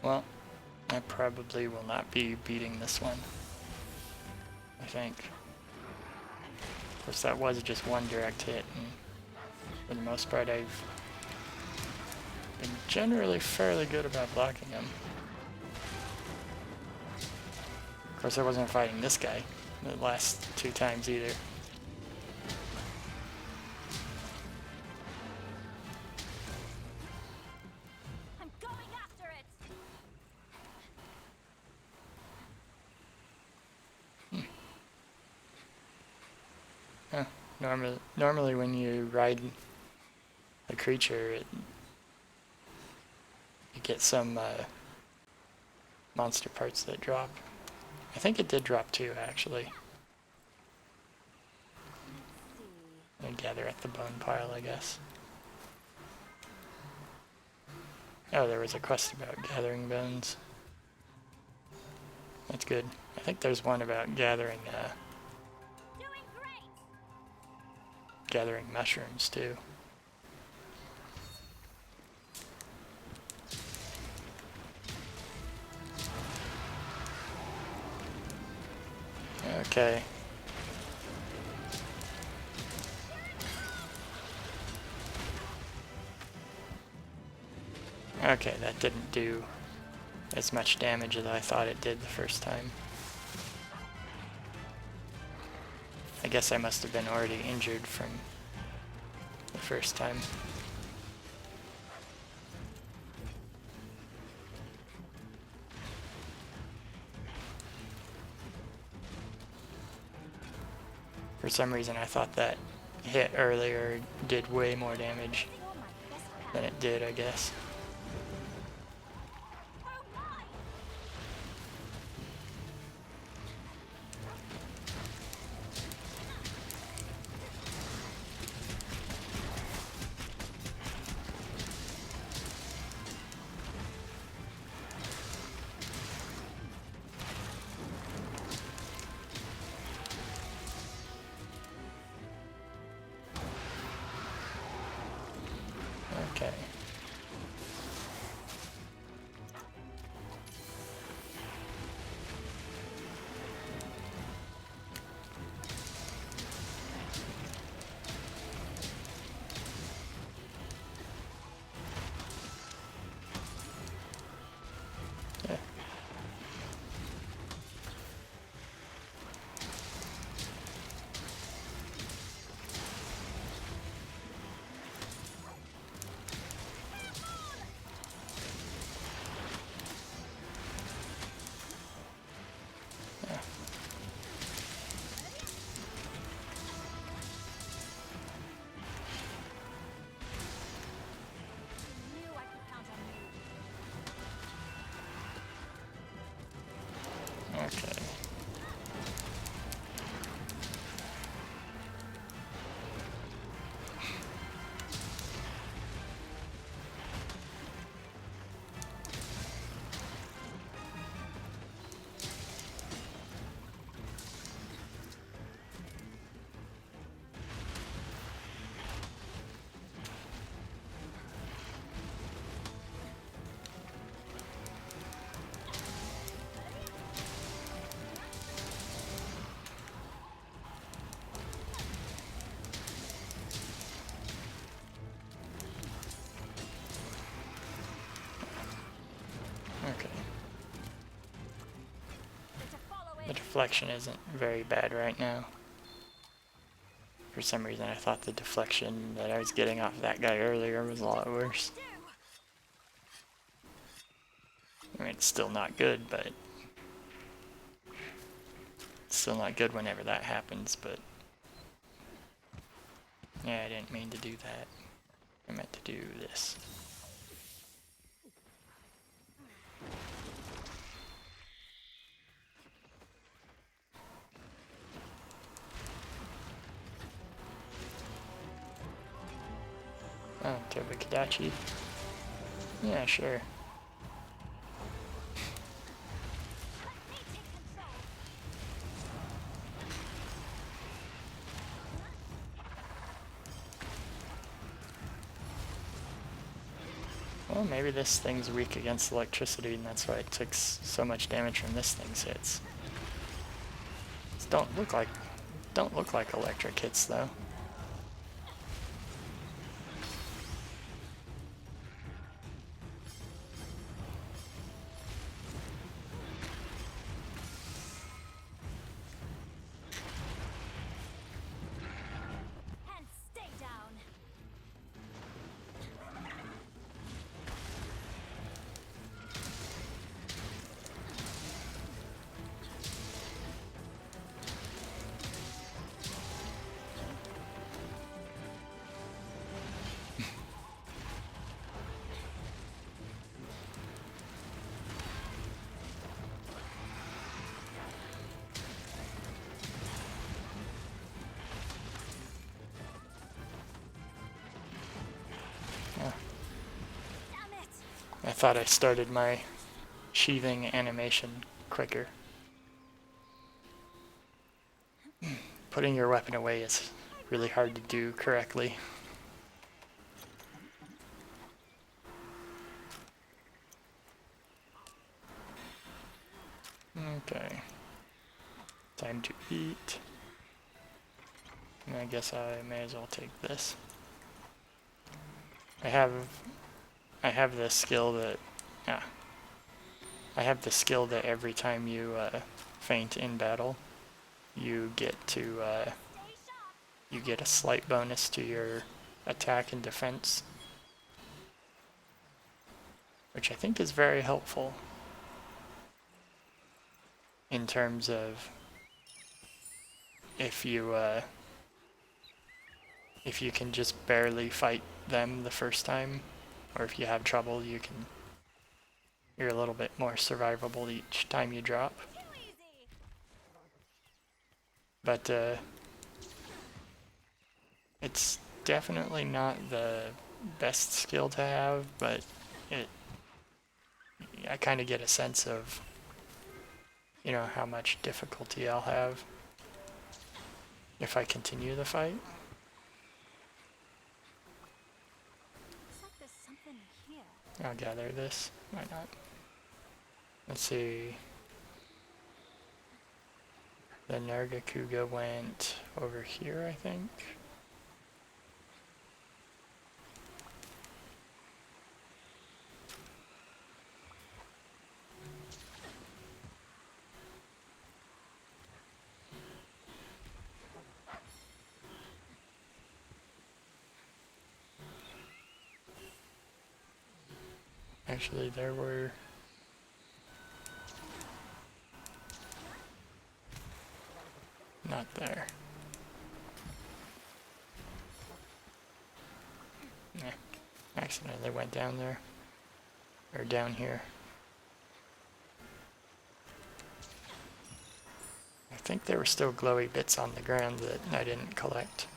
Well, I probably will not be beating this one, I think. Of course, that was just one direct hit, and for the most part, I've been generally fairly good about blocking him. Of course, I wasn't fighting this guy the last two times either. I'm going after it. Huh. Normally when you ride a creature, you get some monster parts that drop. I think it did drop two, actually. See. I gather at the bone pile, I guess. Oh, there was a quest about gathering bones. That's good. I think there's one about gathering Doing great. gathering mushrooms too. Okay. Okay, that didn't do as much damage as I thought it did the first time. I guess I must have been already injured from the first time. For some reason I thought that hit earlier did way more damage than it did, I guess. Okay. Yeah. Yeah. Knew I could count on you. Okay. Okay. To follow The it. deflection isn't very bad right now. For some reason I thought the deflection that I was getting off that guy earlier was a lot worse. Do. I mean, it's still not good, but it's still not good whenever that happens, but yeah, I didn't mean to do that. I meant to do this. Oh, Tobakadachi? Yeah, sure. Well, maybe this thing's weak against electricity, and that's why it took so much damage from this thing's hits. These don't look like electric hits though. And stay down. Yeah. Damn it. I thought I started my sheathing animation quicker. Putting your weapon away is really hard to do correctly. Okay. Time to eat. And I guess I may as well take this. I have the skill that I have the skill that every time you faint in battle, you get a slight bonus to your attack and defense, which I think is very helpful in terms of if you can just barely fight them the first time, or if you have trouble, you're a little bit more survivable each time you drop. But it's definitely not the best skill to have, but I kind of get a sense of, you know, how much difficulty I'll have if I continue the fight. Looks like there's something here. I'll gather this. Why not? Let's see. The Nargacuga went over here, I think. Actually, there were... Not there. Nah. Accidentally went down there. Or down here. I think there were still glowy bits on the ground that I didn't collect.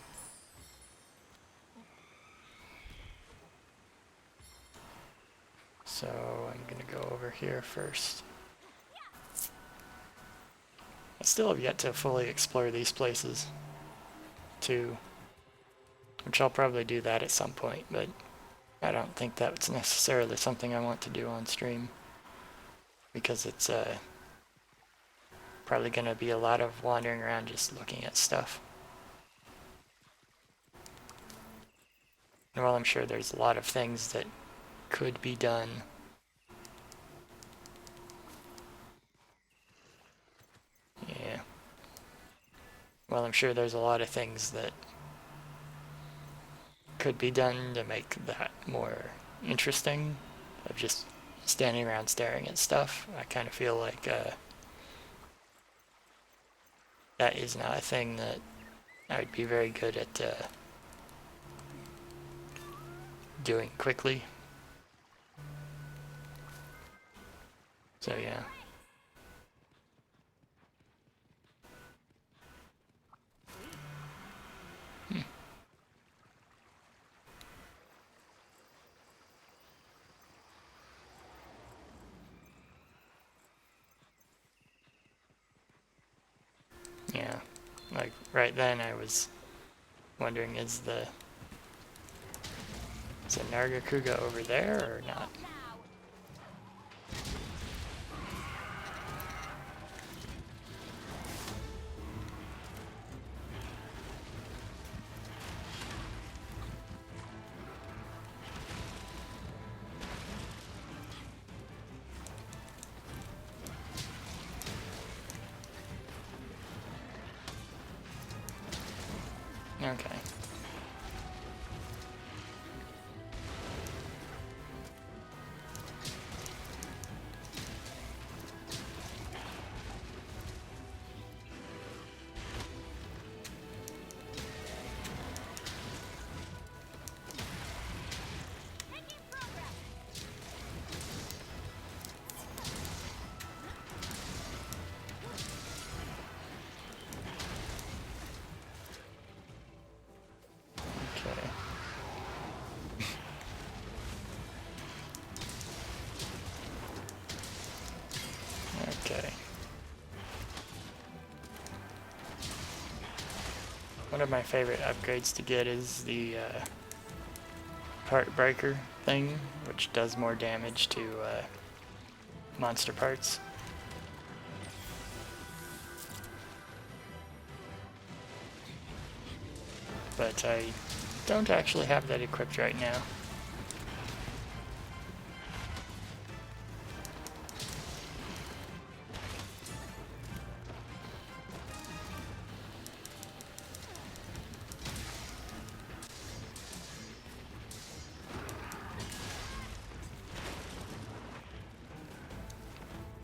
So I'm gonna go over here first. I still have yet to fully explore these places, too. Which I'll probably do that at some point, but I don't think that's necessarily something I want to do on stream. Because it's probably gonna be a lot of wandering around just looking at stuff. And while I'm sure there's a lot of things that could be done, yeah. Well, I'm sure there's a lot of things that could be done to make that more interesting, of just standing around staring at stuff. I kind of feel like that is not a thing that I would be very good at doing quickly. So yeah. Yeah, like right then I was wondering, is the Nargacuga over there or not? Okay. One of my favorite upgrades to get is the part breaker thing, which does more damage to monster parts. But I don't actually have that equipped right now.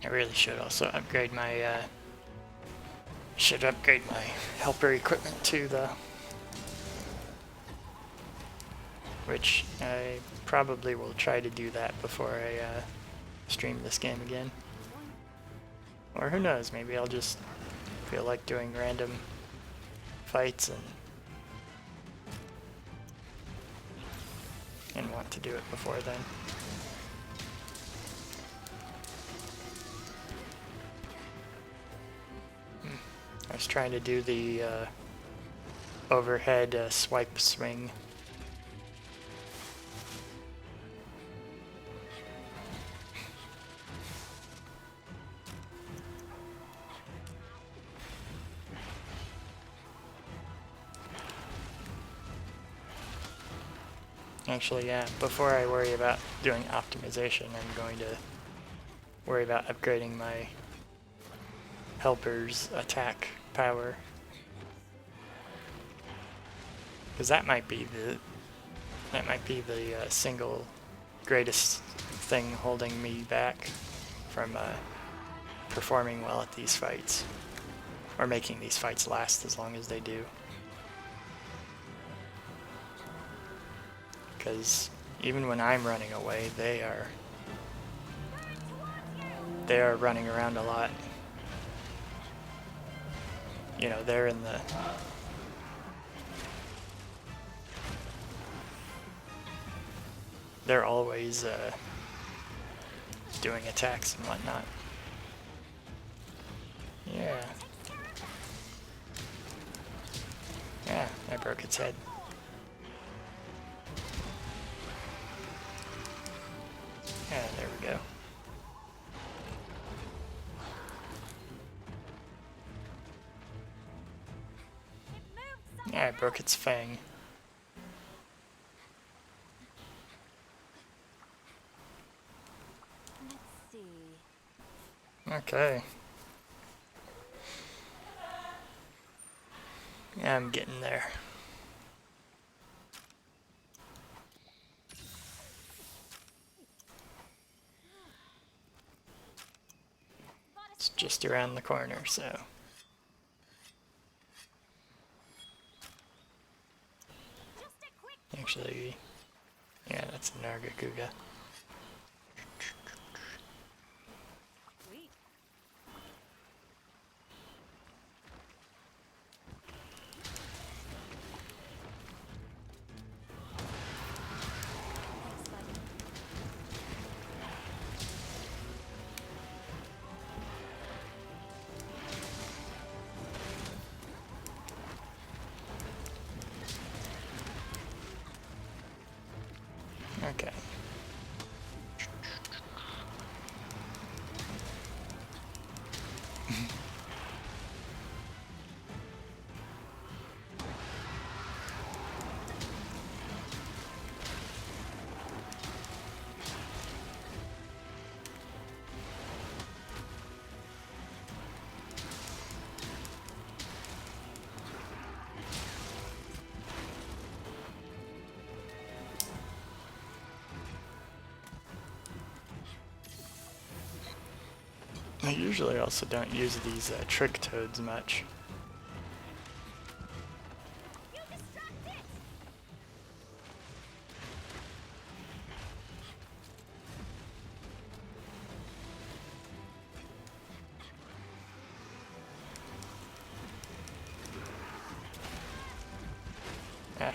I really should also upgrade my helper equipment too, though. Which I probably will try to do that before I stream this game again. Or who knows, maybe I'll just feel like doing random fights and want to do it before then. I was trying to do the overhead swipe swing. Actually, yeah, before I worry about doing optimization, I'm going to worry about upgrading my helper's attack power. Because that might be the single greatest thing holding me back from performing well at these fights, or making these fights last as long as they do. Because even when I'm running away, they are running around a lot. You know, they're in the they're always doing attacks and whatnot. Yeah. Yeah, I broke its head. Yeah, there we go. Yeah, I broke its fang. Let's see. Okay. Yeah, I'm getting there. It's just around the corner, so. Just a quick. Actually, yeah, that's a Nargacuga. Sweet. Thanks, buddy. Okay. I usually also don't use these trick toads much. You distract it. Ah.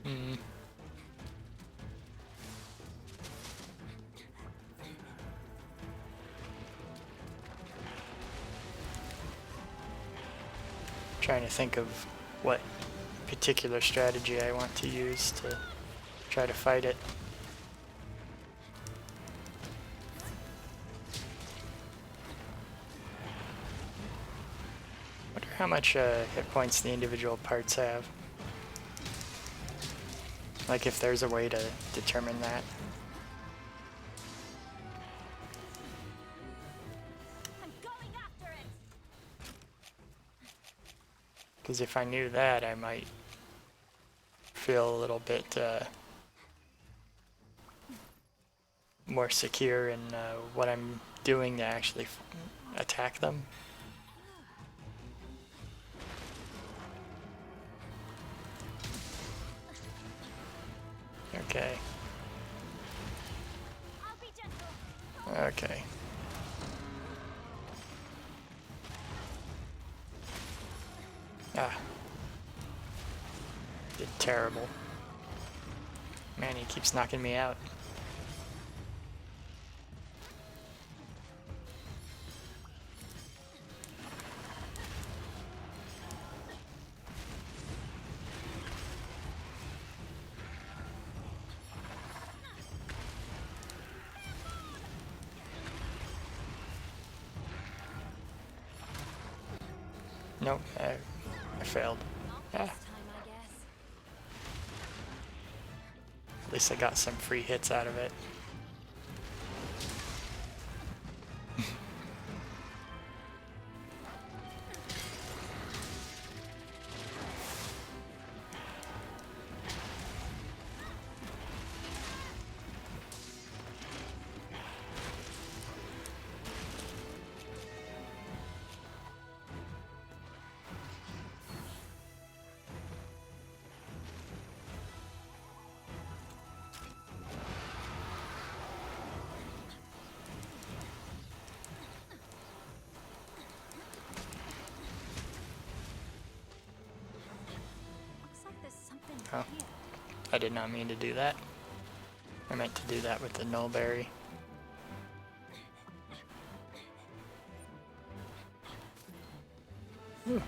Hmm. Trying to think of what particular strategy I want to use to try to fight it. Wonder how much hit points the individual parts have. Like if there's a way to determine that. I'm going after it. Because if I knew that, I might feel a little bit more secure in what I'm doing to actually attack them. Okay. I'll be gentle. Okay. Ah. Did terrible. Man, he keeps knocking me out. Nope, I failed. Not Ah, this time, I guess. at least I got some free hits out of it. Looks like there's something Oh. here. I did not mean to do that. I meant to do that with the Nullberry. Ooh.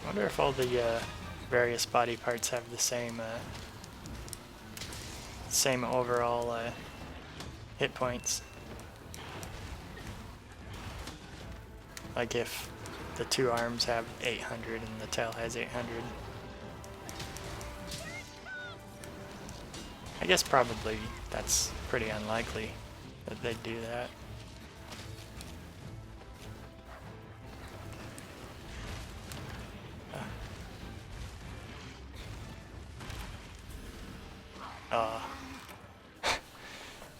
I wonder if all the various body parts have the same overall hit points. Like if the two arms have 800 and the tail has 800. I guess probably that's pretty unlikely that they'd do that.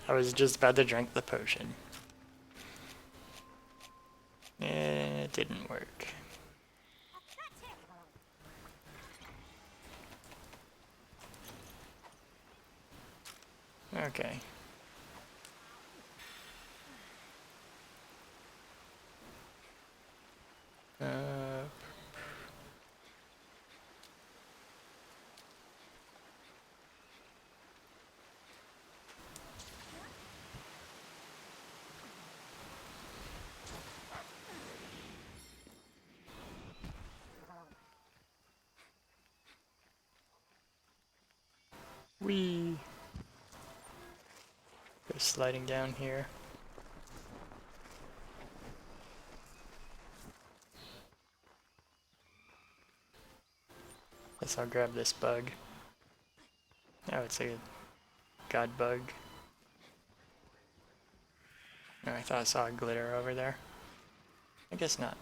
I was just about to drink the potion. It didn't work. Okay. Whee! Go sliding down here. Guess I'll grab this bug. Oh, it's a god bug. Oh, I thought I saw a glitter over there. I guess not.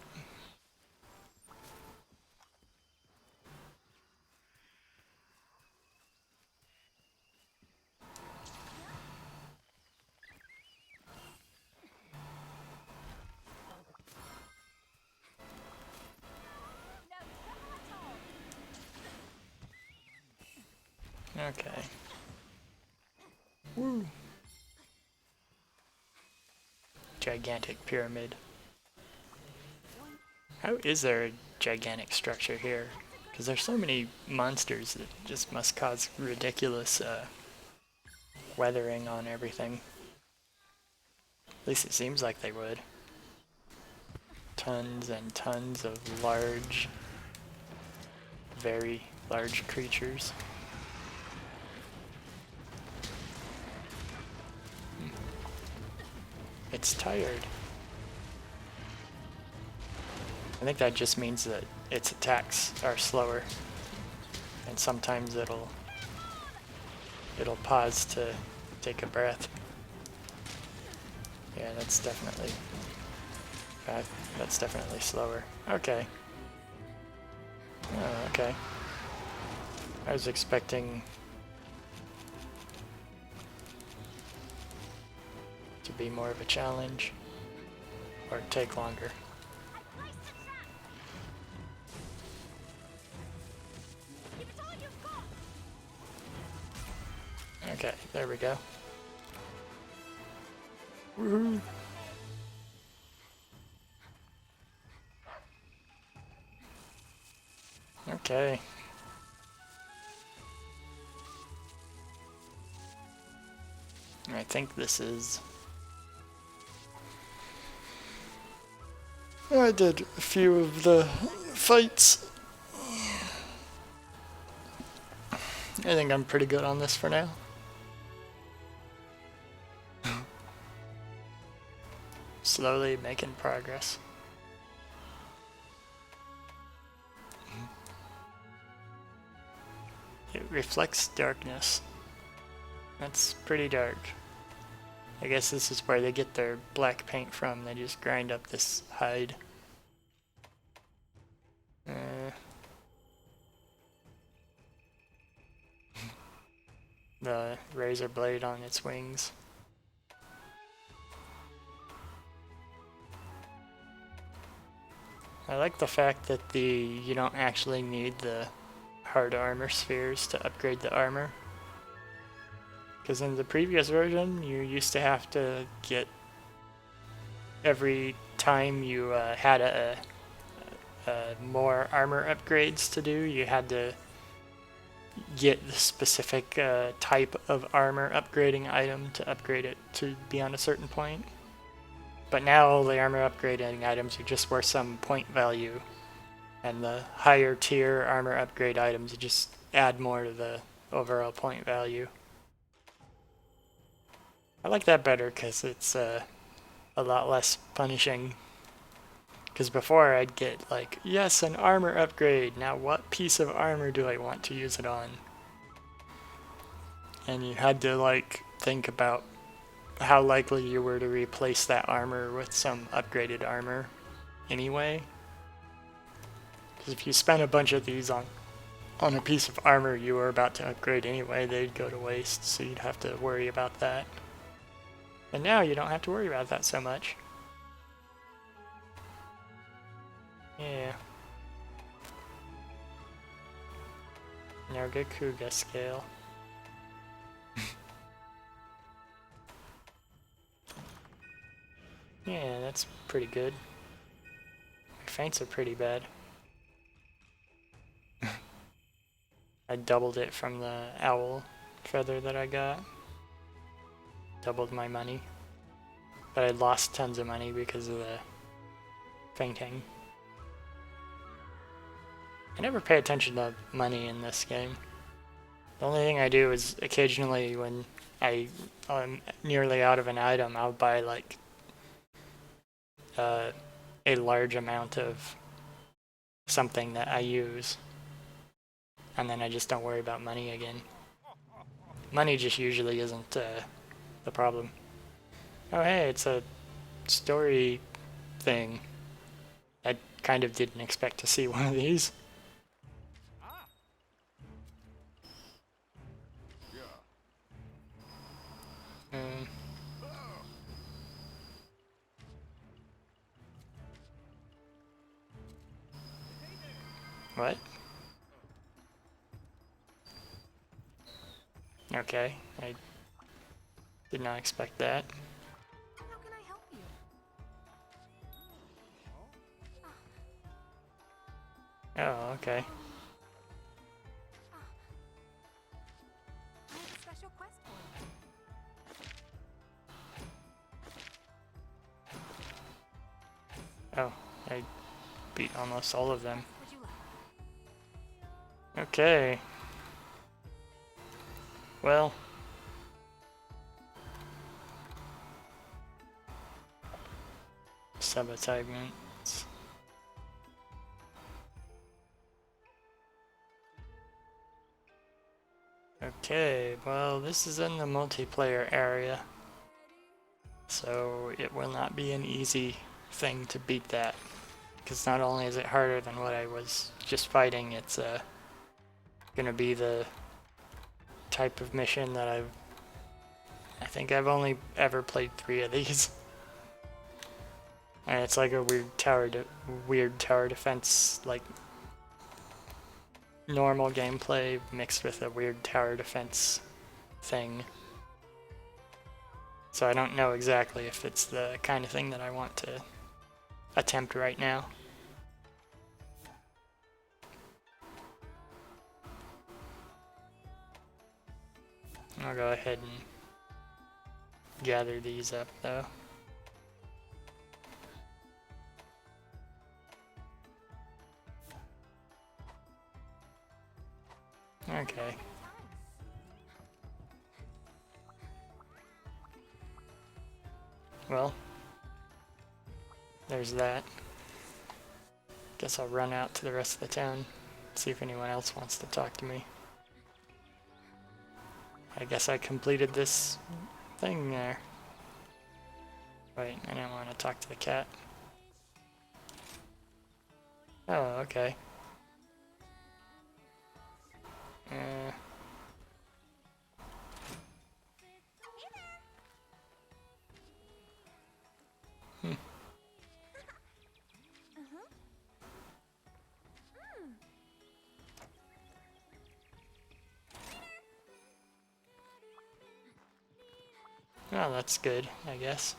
Okay. Woo. Gigantic pyramid. How is there a gigantic structure here? Because there's so many monsters that just must cause ridiculous weathering on everything. At least it seems like they would. Tons and tons of large, very large creatures. It's tired. I think that just means that its attacks are slower, and sometimes it'll pause to take a breath. Yeah, that's definitely slower. Okay. Oh, okay. I was expecting to be more of a challenge or take longer. Okay, there we go. Woohoo! Okay. I think this is... I did a few of the fights. I think I'm pretty good on this for now. Slowly making progress. It reflects darkness. That's pretty dark. I guess this is where they get their black paint from. They just grind up this hide. The razor blade on its wings. I like the fact that you don't actually need the hard armor spheres to upgrade the armor. Because in the previous version, you used to have to get every time you had more armor upgrades to do, you had to get the specific type of armor upgrading item to upgrade it to be on a certain point. But now all the armor upgrading items are just worth some point value, and the higher tier armor upgrade items just add more to the overall point value. I like that better because it's a lot less punishing. Because before I'd get like, yes, an armor upgrade, now what piece of armor do I want to use it on? And you had to like think about how likely you were to replace that armor with some upgraded armor anyway. Because if you spent a bunch of these on a piece of armor you were about to upgrade anyway, they'd go to waste, so you'd have to worry about that. And now you don't have to worry about that so much. Yeah. Nargacuga scale. Yeah, that's pretty good. My feints are pretty bad. I doubled it from the owl feather that I got. Doubled my money. But I lost tons of money because of the fainting. I never pay attention to money in this game. The only thing I do is occasionally when I'm nearly out of an item, I'll buy like a large amount of something that I use, and then I just don't worry about money again. Money just usually isn't the problem. Oh hey, it's a story thing. I kind of didn't expect to see one of these. What? Okay, I did not expect that. How can I help you? Oh, okay. I have a special quest for you. Oh, I beat almost all of them. Would you like? Okay. Well. Sub-assignments. Okay, well, this is in the multiplayer area, so it will not be an easy thing to beat that, because not only is it harder than what I was just fighting, it's gonna be the type of mission that I think I've only ever played 3 of these. And it's like a weird tower defense, like normal gameplay mixed with a weird tower defense thing. So I don't know exactly if it's the kind of thing that I want to attempt right now. I'll go ahead and gather these up though. Okay. Well, there's that. Guess I'll run out to the rest of the town, see if anyone else wants to talk to me. I guess I completed this thing there. Wait, I didn't want to talk to the cat. Oh, okay. Oh, that's good, I guess.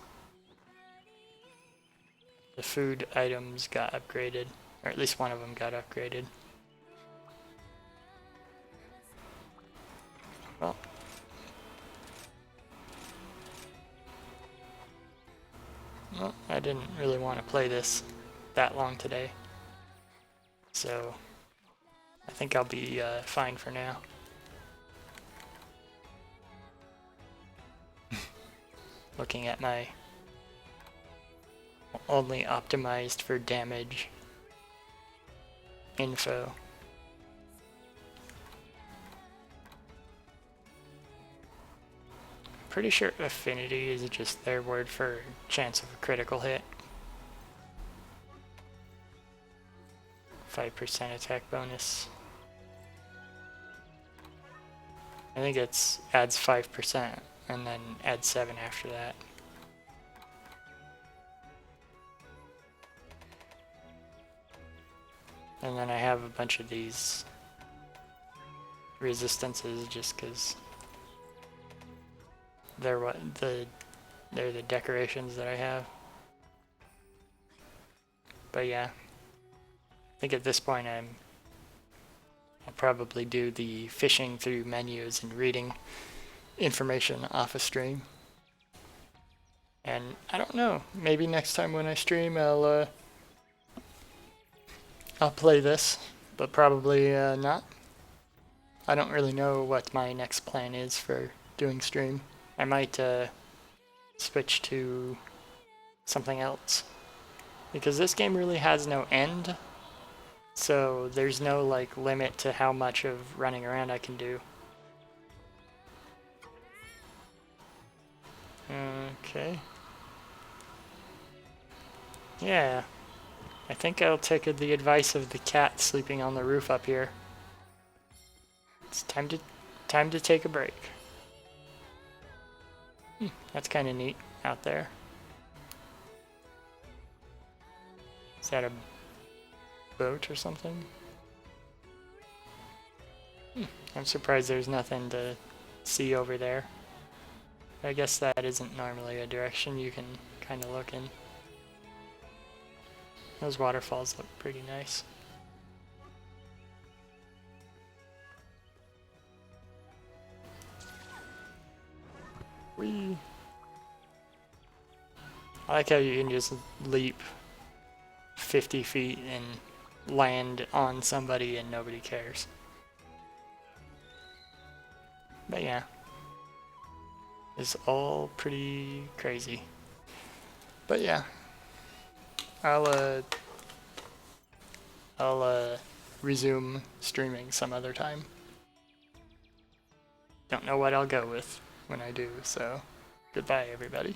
The food items got upgraded, or at least one of them got upgraded. Well. Well, I didn't really want to play this that long today. So, I think I'll be fine for now. Looking at my only optimized for damage info. Pretty sure affinity is just their word for chance of a critical hit. 5% attack bonus. I think it's adds 5% and then adds 7 after that. And then I have a bunch of these resistances just because they're they're the decorations that I have. But yeah, I think at this point I'll probably do the fishing through menus and reading information off a stream. And I don't know, maybe next time when I stream I'll play this, but probably not. I don't really know what my next plan is for doing stream. I might switch to something else, because this game really has no end, so there's no like limit to how much of running around I can do. Okay. Yeah. I think I'll take the advice of the cat sleeping on the roof up here. It's time to take a break. That's kind of neat out there. Is that a boat or something? I'm surprised there's nothing to sea over there. I guess that isn't normally a direction you can kind of look in. Those waterfalls look pretty nice. Whee! I like how you can just leap 50 feet and land on somebody and nobody cares. But yeah, it's all pretty crazy. But yeah, I'll resume streaming some other time. Don't know what I'll go with when I do, so goodbye everybody.